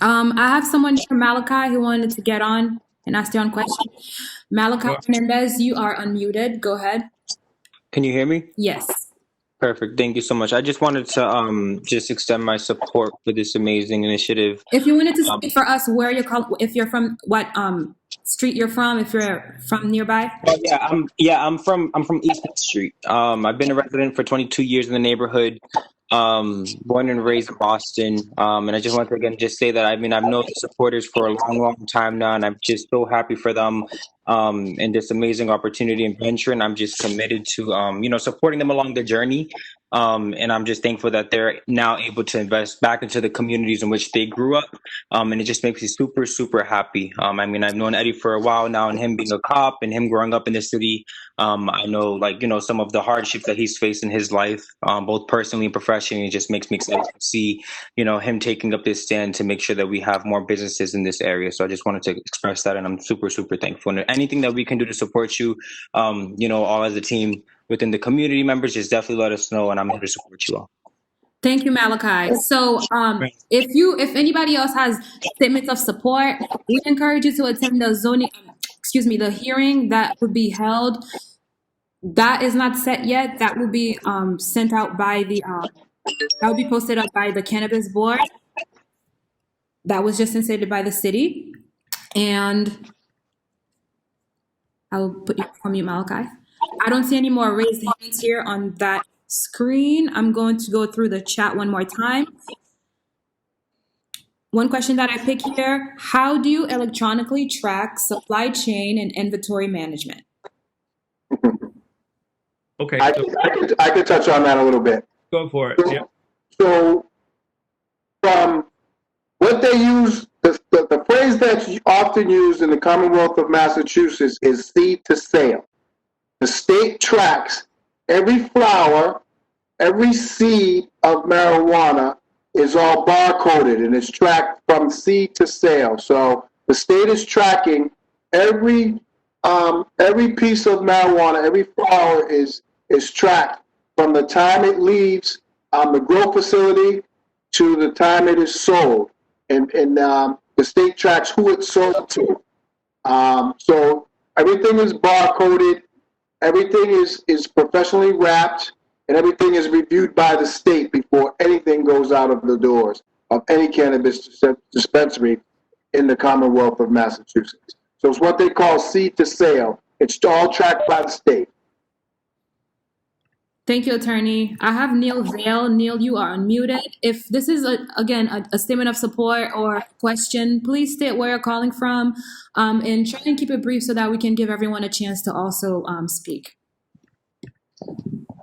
I have someone from Malachi who wanted to get on and ask their own question. Malachi Hernandez, you are unmuted. Go ahead. Can you hear me? Yes. Perfect. Thank you so much. I just wanted to just extend my support for this amazing initiative. If you wanted to speak for us, where you're if you're from, what street you're from, if you're from nearby. I'm from East Street. I've been a resident for 22 years in the neighborhood. Born and raised in Boston. And I just want to again just say that I've known the supporters for a long time now, and I'm just so happy for them and this amazing opportunity and venture. And I'm just committed to supporting them along their journey. And I'm just thankful that they're now able to invest back into the communities in which they grew up. And it just makes me super, super happy. I've known Eddie for a while now, and him being a cop and him growing up in the city. I know, some of the hardships that he's faced in his life, both personally and professionally. It just makes me excited to see, him taking up this stand to make sure that we have more businesses in this area. So I just wanted to express that, and I'm super, super thankful. And anything that we can do to support you, all as a team within the community members, just definitely let us know, and I'm here to support you all. Thank you, Malachi. So if anybody else has statements of support, we encourage you to attend the hearing that would be held. That is not set yet. That will be sent out by that will be posted up by the Cannabis Board. That was just instated by the city. And I will put you on mute, Malachi. I don't see any more raised hands here on that screen. I'm going to go through the chat one more time. One question that I pick here: how do you electronically track supply chain and inventory management? Okay. I could touch on that a little bit. Go for it. Yeah. So from what they use, the phrase that's often used in the Commonwealth of Massachusetts is seed to sale. The state tracks every flower, every seed of marijuana is all barcoded, and it's tracked from seed to sale. So the state is tracking every piece of marijuana, every flower is tracked from the time it leaves the grow facility to the time it is sold, and the state tracks who it's sold to. So everything is barcoded. Everything is professionally wrapped, and everything is reviewed by the state before anything goes out of the doors. of any cannabis dispensary in the Commonwealth of Massachusetts. So it's what they call seed to sale. It's all tracked by the state. Thank you, Attorney. I have Neil Vale. Neil, you are unmuted. If this is, again, a statement of support or question, please state where you're calling from, and try and keep it brief so that we can give everyone a chance to also speak.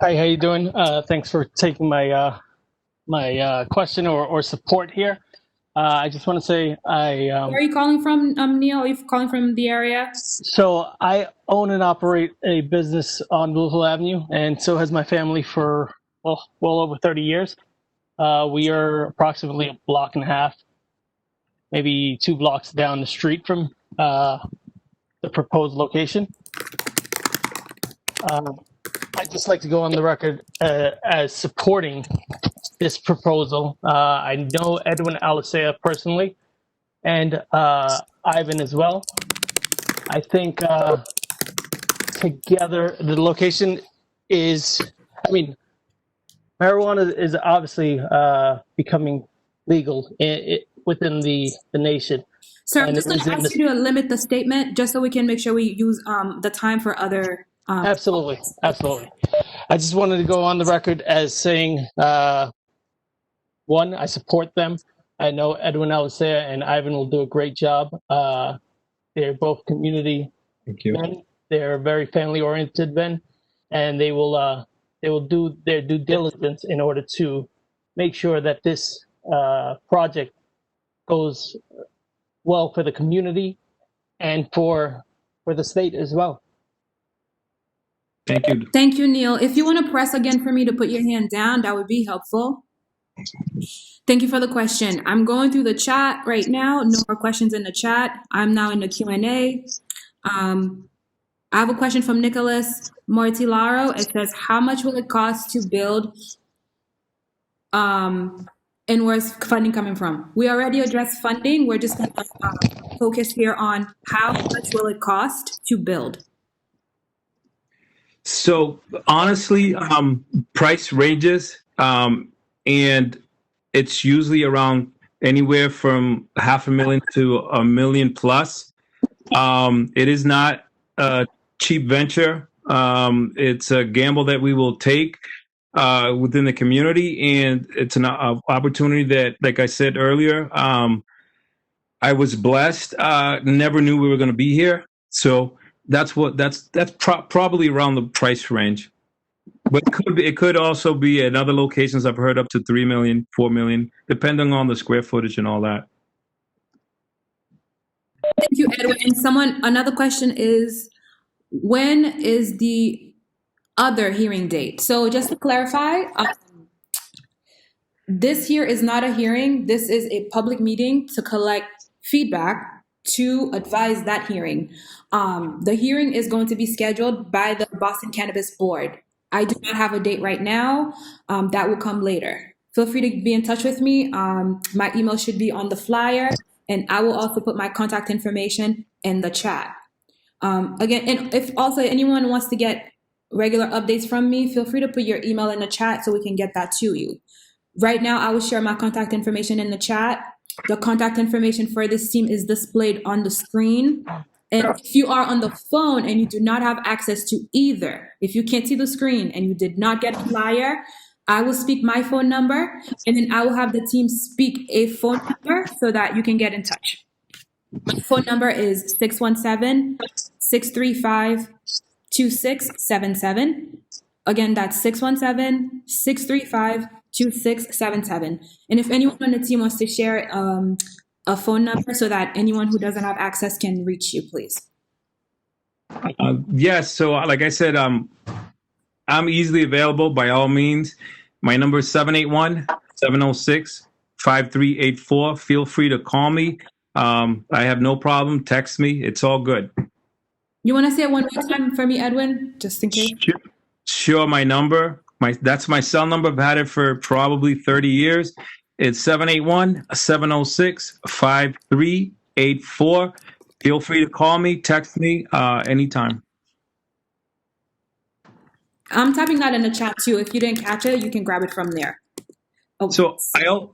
Hi, how you doing? Thanks for taking my my question or support here. I just want to say Where are you calling from, Neil? Are you calling from the area? so I own and operate a business on Blue Hill Avenue, and so has my family for well over 30 years. We are approximately a block and a half, maybe 2 blocks down the street from the proposed location. I'd just like to go on the record as supporting this proposal. I know Edwin Alisea personally, and Ivan as well. I think together the location is, I mean, marijuana is obviously becoming legal within the nation. Sir, I'm And just going it to is ask you to limit the statement just so we can make sure we use the time for other. Absolutely. I just wanted to go on the record as saying, one, I support them. I know Edwin Alisea and Ivan will do a great job. They're both community Thank you. men. They're very family-oriented men, and they will do their due diligence in order to make sure that this project goes well for the community and for the state as well. Thank you. Thank you, Neil. If you want to press again for me to put your hand down, that would be helpful. Thank you for the question. I'm going through the chat right now. No more questions in the chat. I'm now in the Q&A. I have a question from Nicholas Mortillaro. It says, how much will it cost to build, and where's funding coming from? We already addressed funding. We're just going to focus here on how much will it cost to build. So honestly, price ranges, and it's usually around anywhere from $500,000 to $1 million plus. It is not a cheap venture. It's a gamble that we will take within the community, and it's an opportunity that, like I said earlier, I was blessed. Never knew we were going to be here, so that's probably around the price range. But it could also be at other locations. I've heard up to $3 million, $4 million, depending on the square footage and all that. Thank you, Edwin. Another question is, when is the other hearing date? So just to clarify, this here is not a hearing. This is a public meeting to collect feedback to advise that hearing. The hearing is going to be scheduled by the Boston Cannabis Board. I do not have a date right now. That will come later. Feel free to be in touch with me. My email should be on the flyer, and I will also put my contact information in the chat. Again, and if also anyone wants to get regular updates from me, feel free to put your email in the chat so we can get that to you. Right now, I will share my contact information in the chat. The contact information for this team is displayed on the screen. And if you are on the phone and you do not have access to either, if you can't see the screen and you did not get a flyer, I will speak my phone number, and then I will have the team speak a phone number so that you can get in touch. My phone number is 617-635-2677. Again, that's 617-635-2677. And if anyone on the team wants to share a phone number so that anyone who doesn't have access can reach you, please. Yes. So like I said, I'm easily available by all means. My number is 781-706-5384. Feel free to call me. I have no problem. Text me. It's all good. You want to say it one more time for me, Edwin, just in case? Sure. My number, that's my cell number. I've had it for probably 30 years. It's 781-706-5384. Feel free to call me, text me anytime. I'm typing that in the chat too. If you didn't catch it, you can grab it from there. Oh, So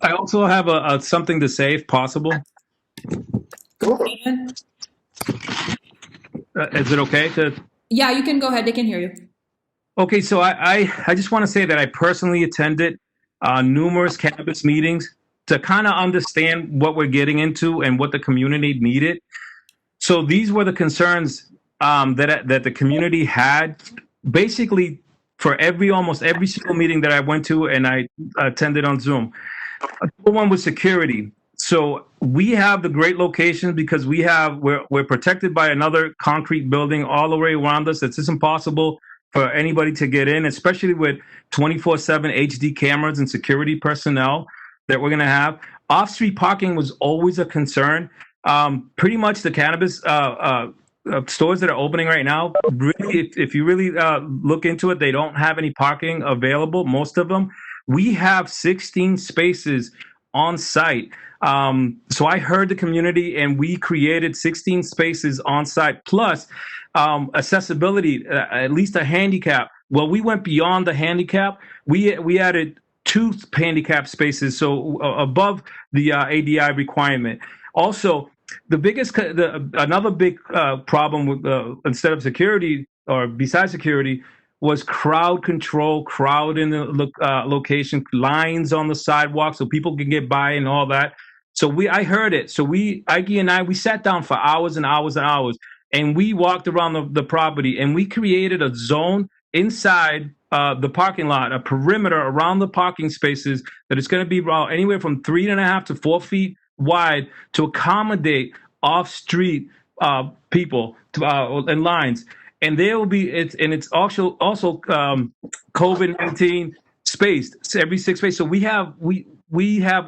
I also have a something to say, if possible. Aiden? Is it okay to? Yeah, you can go ahead. They can hear you. Okay, so I just want to say that I personally attended numerous cannabis meetings to kind of understand what we're getting into and what the community needed. So these were the concerns that the community had, basically for almost every single meeting that I went to and I attended on Zoom. Number one was security. So we have the great location because we're protected by another concrete building all the way around us. It's just impossible for anybody to get in, especially with 24/7 HD cameras and security personnel that we're going to have. Off-street parking was always a concern. Pretty much the cannabis stores that are opening right now, really, if you really look into it, they don't have any parking available, most of them. We have 16 spaces on site. So I heard the community and we created 16 spaces on site, plus accessibility, at least a handicap. Well, we went beyond the handicap. We added 2 handicap spaces, so above the ADI requirement. Also, another big problem with instead of security or besides security was crowd control, crowd in the location, lines on the sidewalk so people can get by and all that. So I heard it. So Ike and I, we sat down for hours and hours and hours, and we walked around the property, and we created a zone inside the parking lot, a perimeter around the parking spaces that is going to be anywhere from 3.5 to 4 feet wide to accommodate off-street people and lines. And there will be it's also COVID-19 spaced every 6 space. So we have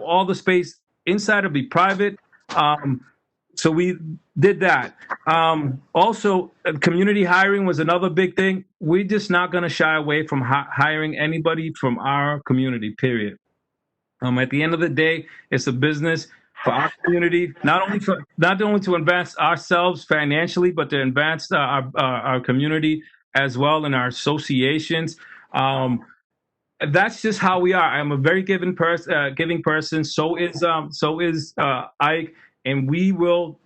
all the space inside of the private. So we did that. Also, community hiring was another big thing. We're just not going to shy away from hiring anybody from our community, period. At the end of the day, it's a business for our community, not only to advance ourselves financially, but to advance our community as well in our associations. That's just how we are. I'm a very giving person. So is Ike, and we will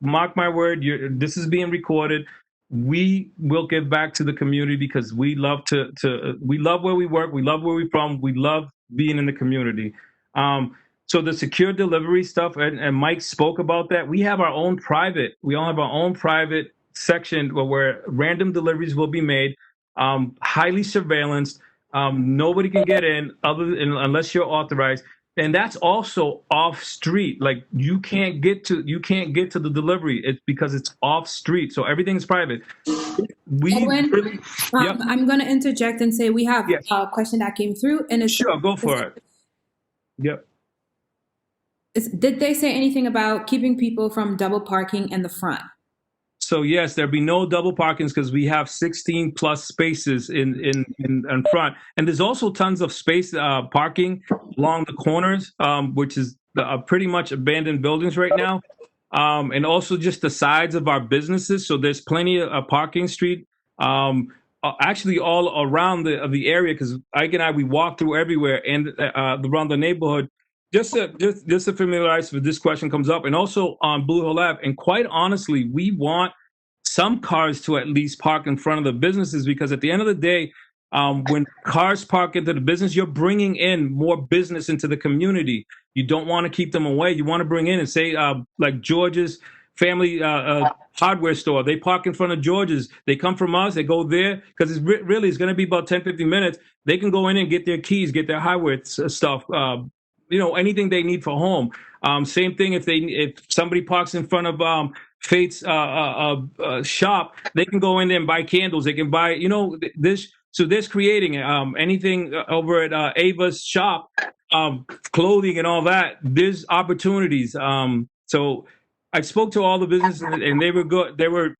mark my word. This is being recorded. We will give back to the community because we love we love where we work. We love where we're from. We love being in the community. So the secure delivery stuff, and Mike spoke about that. We all have our own private section where random deliveries will be made, highly surveillanced. Nobody can get in unless you're authorized. And that's also off street. Like you can't get to the delivery. It's because it's off street. So everything's private. Edwin, Yep. I'm going to interject and say we have a question that came through, and it's Sure, go for it. Yep. Did they say anything about keeping people from double parking in the front? So yes, there'll be no double parkings because we have 16 plus spaces in front, and there's also tons of space parking along the corners, which is pretty much abandoned buildings right now, and also just the sides of our businesses. So there's plenty of parking street, actually all around the area because Ike and I we walk through everywhere and around the neighborhood. Just to familiarize with this question comes up, and also on Blue Hill Ave. And quite honestly, we want some cars to at least park in front of the businesses because at the end of the day, when cars park into the business, you're bringing in more business into the community. You don't want to keep them away. You want to bring in and say, like George's family hardware store. They park in front of George's. They come from us. They go there because it's really it's going to be about 10, 15 minutes. They can go in and get their keys, get their hardware stuff. Anything they need for home. Same thing if somebody parks in front of Fate's shop, they can go in there and buy candles. They can buy, this. So there's creating anything over at Ava's shop, clothing and all that. There's opportunities. So I spoke to all the businesses and they were good. They're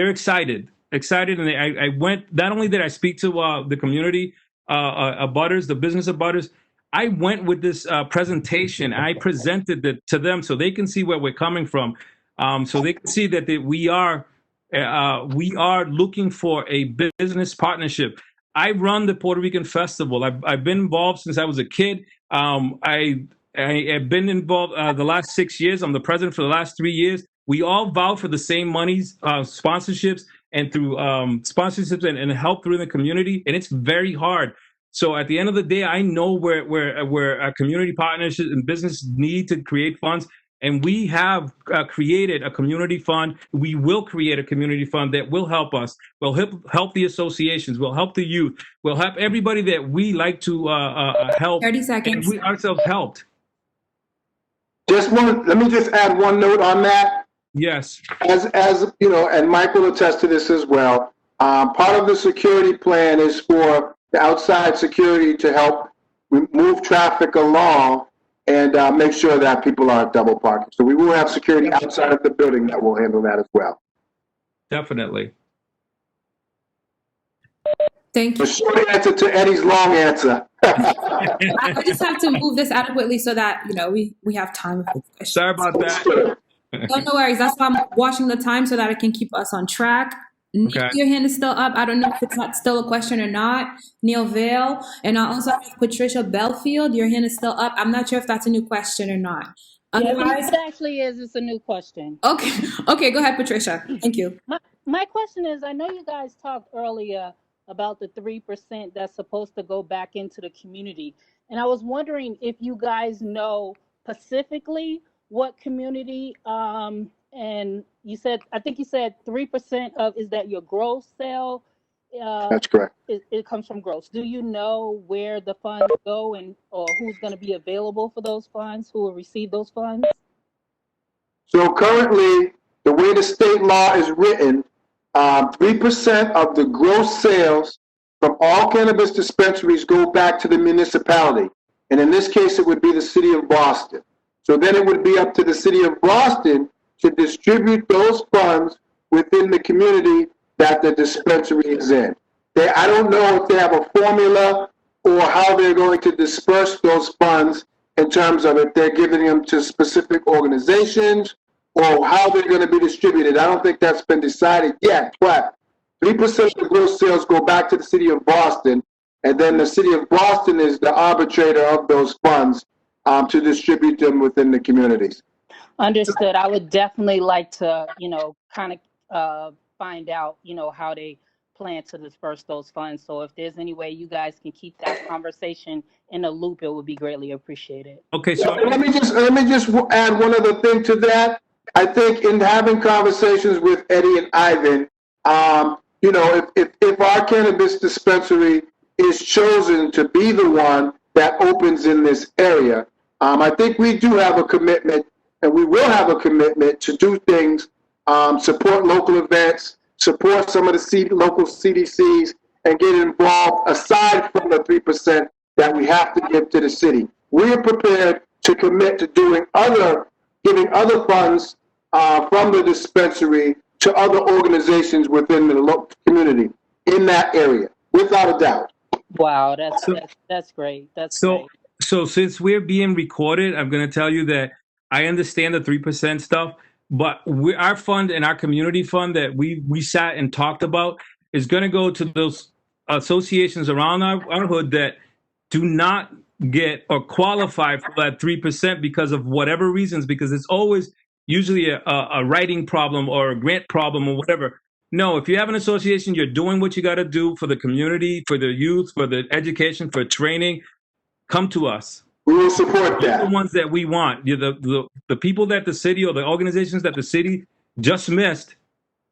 excited. And I went. Not only did I speak to the community abutters, the business abutters, I went with this presentation. I presented it to them so they can see where we're coming from. So they can see that we are looking for a business partnership. I run the Puerto Rican Festival. I've been involved since I was a kid. I have been involved the last 6 years. I'm the president for the last 3 years. We all vow for the same monies, sponsorships, and through sponsorships and help through the community. And it's very hard. So at the end of the day, I know where community partnerships and business need to create funds. And we have created a community fund. We will create a community fund that will help us. Will help the associations. Will help the youth. Will help everybody that we like to help. 30 seconds. And we ourselves helped. Let me just add one note on that. Yes. As you know, and Mike will attest to this as well. Part of the security plan is for the outside security to help move traffic along and make sure that people aren't double parking. So we will have security outside of the building that will handle that as well. Definitely. Thank you. The short answer to Eddie's long answer. I just have to move this adequately so that, we have time. Sorry about that. No worries. That's why I'm watching the time so that I can keep us on track. Okay. Your hand is still up. I don't know if it's not still a question or not. Neil Vale. And I also have Patricia Belfield. Your hand is still up. I'm not sure if that's a new question or not. Otherwise, It actually is. It's a new question. Okay, go ahead, Patricia. Thank you. My question is, I know you guys talked earlier about the 3% that's supposed to go back into the community. And I was wondering if you guys know specifically what community, and I think you said 3% is that your gross sale? That's correct. It comes from gross. Do you know where the funds go or who's going to be available for those funds, who will receive those funds? So currently, the way the state law is written, 3% of the gross sales from all cannabis dispensaries go back to the municipality. And in this case, it would be the city of Boston. So then it would be up to the city of Boston to distribute those funds within the community that the dispensary is in. I don't know if they have a formula or how they're going to disperse those funds in terms of if they're giving them to specific organizations or how they're going to be distributed. I don't think that's been decided yet, but 3% of the gross sales go back to the city of Boston, and then the city of Boston is the arbitrator of those funds to distribute them within the communities. Understood. I would definitely like to, kind of find out, how they plan to disperse those funds. So if there's any way you guys can keep that conversation in a loop, it would be greatly appreciated. Okay, so let me just add one other thing to that. I think in having conversations with Eddie and Ivan, if our cannabis dispensary is chosen to be the one that opens in this area, I think we do have a commitment, and we will have a commitment to do things, support local events, support some of the local CDCs, and get involved aside from the 3% that we have to give to the city. We are prepared to commit to giving other funds from the dispensary to other organizations within the local community in that area, without a doubt. Wow, that's great. That's great. So since we're being recorded, I'm going to tell you that I understand the 3% stuff, but our fund and our community fund that we sat and talked about is going to go to those associations around our hood that do not get or qualify for that 3% because of whatever reasons, because it's always usually a writing problem or a grant problem or whatever. No, if you have an association, you're doing what you got to do for the community, for the youth, for the education, for training. Come to us. We will support that. You're the ones that we want. You're the people that the city or the organizations that the city just missed.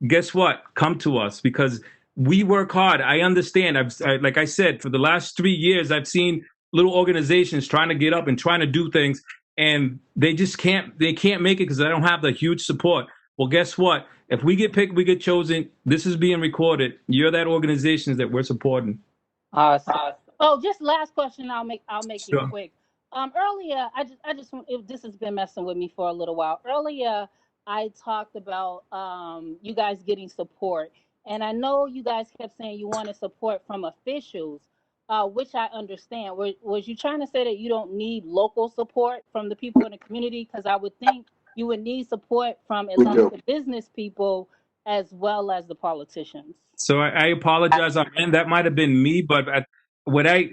Guess what? Come to us because we work hard. I understand. Like I said, for the last 3 years, I've seen little organizations trying to get up and trying to do things, and they just can't. They can't make it because they don't have the huge support. Well, guess what? If we get picked, we get chosen. This is being recorded. You're that organization that we're supporting. Awesome. Oh, just last question. I'll make Sure. it quick. Earlier, this has been messing with me for a little while. Earlier, I talked about you guys getting support, and I know you guys kept saying you wanted support from officials, which I understand. Was you trying to say that you don't need local support from the people in the community? Because I would think you would need support from at least the business people as well as the politicians. So I apologize, and that might have been me, but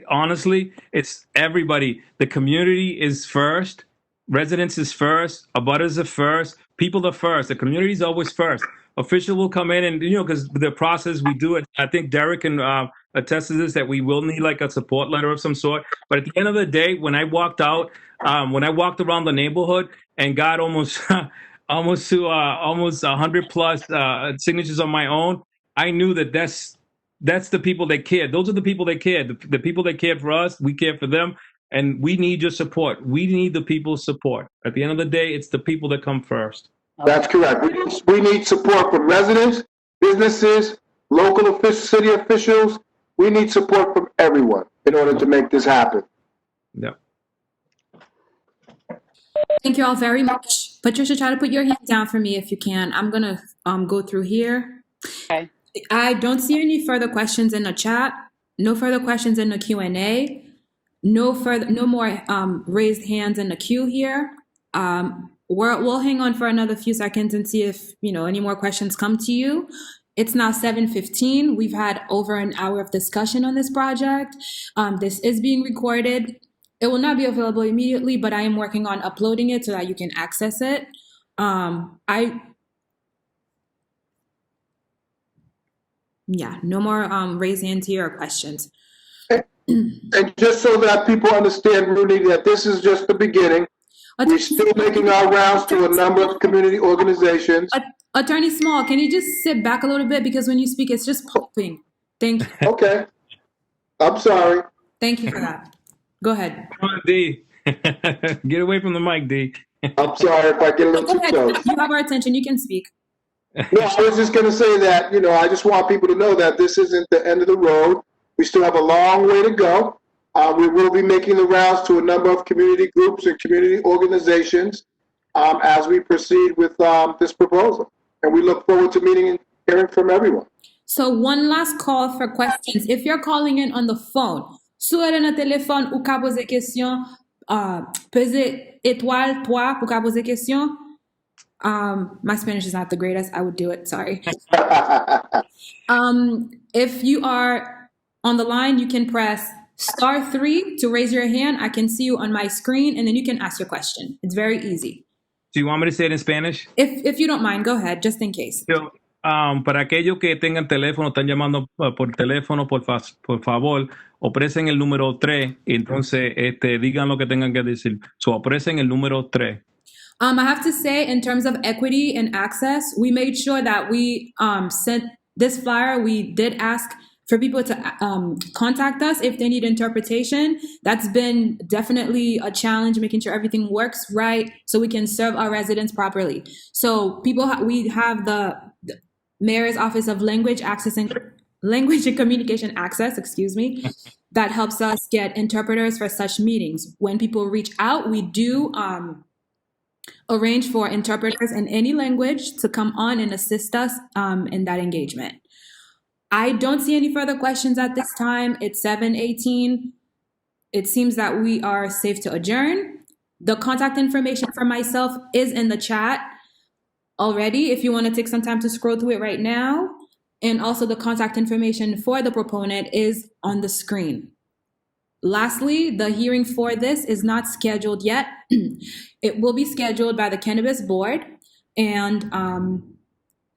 honestly, it's everybody. The community is first, residents is first, abutters are first, people are first. The community is always first. Official will come in and because the process we do it. I think Derek can attest to this that we will need like a support letter of some sort. But at the end of the day, when I walked out, when I walked around the neighborhood and got almost almost 100 plus signatures on my own. I knew that's the people that cared. Those are the people that cared. The people that cared for us, we care for them, and we need your support. We need the people's support. At the end of the day, it's the people that come first. That's correct. We need support from residents, businesses, local city officials. We need support from everyone in order to make this happen. Yeah. Thank you all very much. Patricia, try to put your hand down for me if you can. I'm going to go through here. Okay. I don't see any further questions in the chat. No further questions in the Q&A. No more raised hands in the queue here. We'll hang on for another few seconds and see if any more questions come to you. It's now 7:15. We've had over an hour of discussion on this project. This is being recorded. It will not be available immediately, but I am working on uploading it so that you can access it. No more raised hands here or questions. And just so that people understand, Roudnie, that this is just the beginning. We're still making our rounds to a number of community organizations. Attorney Small, can you just sit back a little bit because when you speak, it's just popping. Thank you. Okay. I'm sorry. Thank you for that. Go ahead. Come on, D. Get away from the mic, D. I'm sorry if I get a little Go too ahead. close. You have our attention. You can speak. No, I was just going to say that, I just want people to know that this isn't the end of the road. We still have a long way to go. We will be making the rounds to a number of community groups and community organizations as we proceed with this proposal. And we look forward to meeting and hearing from everyone. So one last call for questions. If you're calling in on the phone, sur le téléphone ou ka poser question, pesez étoile 3 pour ka poser question. My Spanish is not the greatest. I would do it. Sorry. If you are on the line, you can press *3 to raise your hand. I can see you on my screen, and then you can ask your question. It's very easy. Do you want me to say it in Spanish? If you don't mind, go ahead, just in case. So, para aquellos que tengan teléfono, están llamando por teléfono, por favor, opresen el número 3 y entonces digan lo que tengan que decir. So, opresen el número 3. I have to say, in terms of equity and access, we made sure that we sent this flyer. We did ask for people to contact us if they need interpretation. That's been definitely a challenge, making sure everything works right so we can serve our residents properly. So we have the Mayor's Office of Language and Communication Access, that helps us get interpreters for such meetings. When people reach out, we do arrange for interpreters in any language to come on and assist us in that engagement. I don't see any further questions at this time. It's 7:18. It seems that we are safe to adjourn. The contact information for myself is in the chat already if you want to take some time to scroll through it right now. And also the contact information for the proponent is on the screen. Lastly, the hearing for this is not scheduled yet. It will be scheduled by the Cannabis Board, and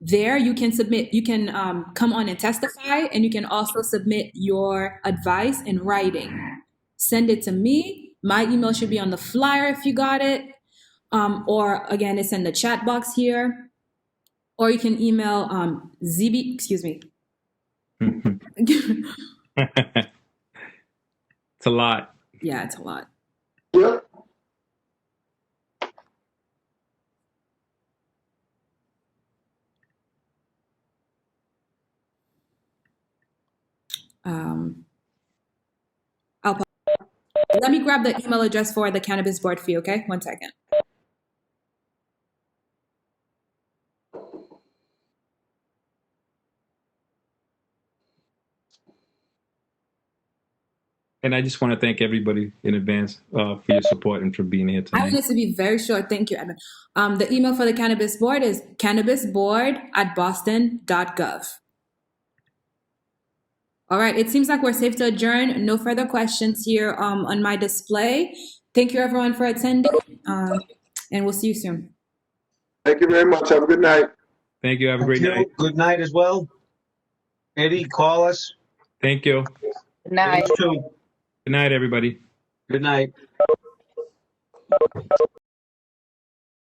there you can come on and testify, and you can also submit your advice in writing. Send it to me. My email should be on the flyer if you got it, or again, it's in the chat box here, or you can email ZB, It's a lot. Yeah, it's a lot. Yep. Let me grab the email address for the Cannabis Board for you, okay? 1 second. And I just want to thank everybody in advance for your support and for being here I want tonight. this to be very short. Thank you, Evan. The email for the Cannabis Board is cannabisboard@boston.gov. All right, it seems like we're safe to adjourn. No further questions here on my display. Thank you, everyone, for attending, and we'll see you soon. Thank you very much. Have a good night. Thank you. Have a great night. Good night as well. Eddie, call us. Thank you. Good night. Thanks, too. Good night, everybody. Good night.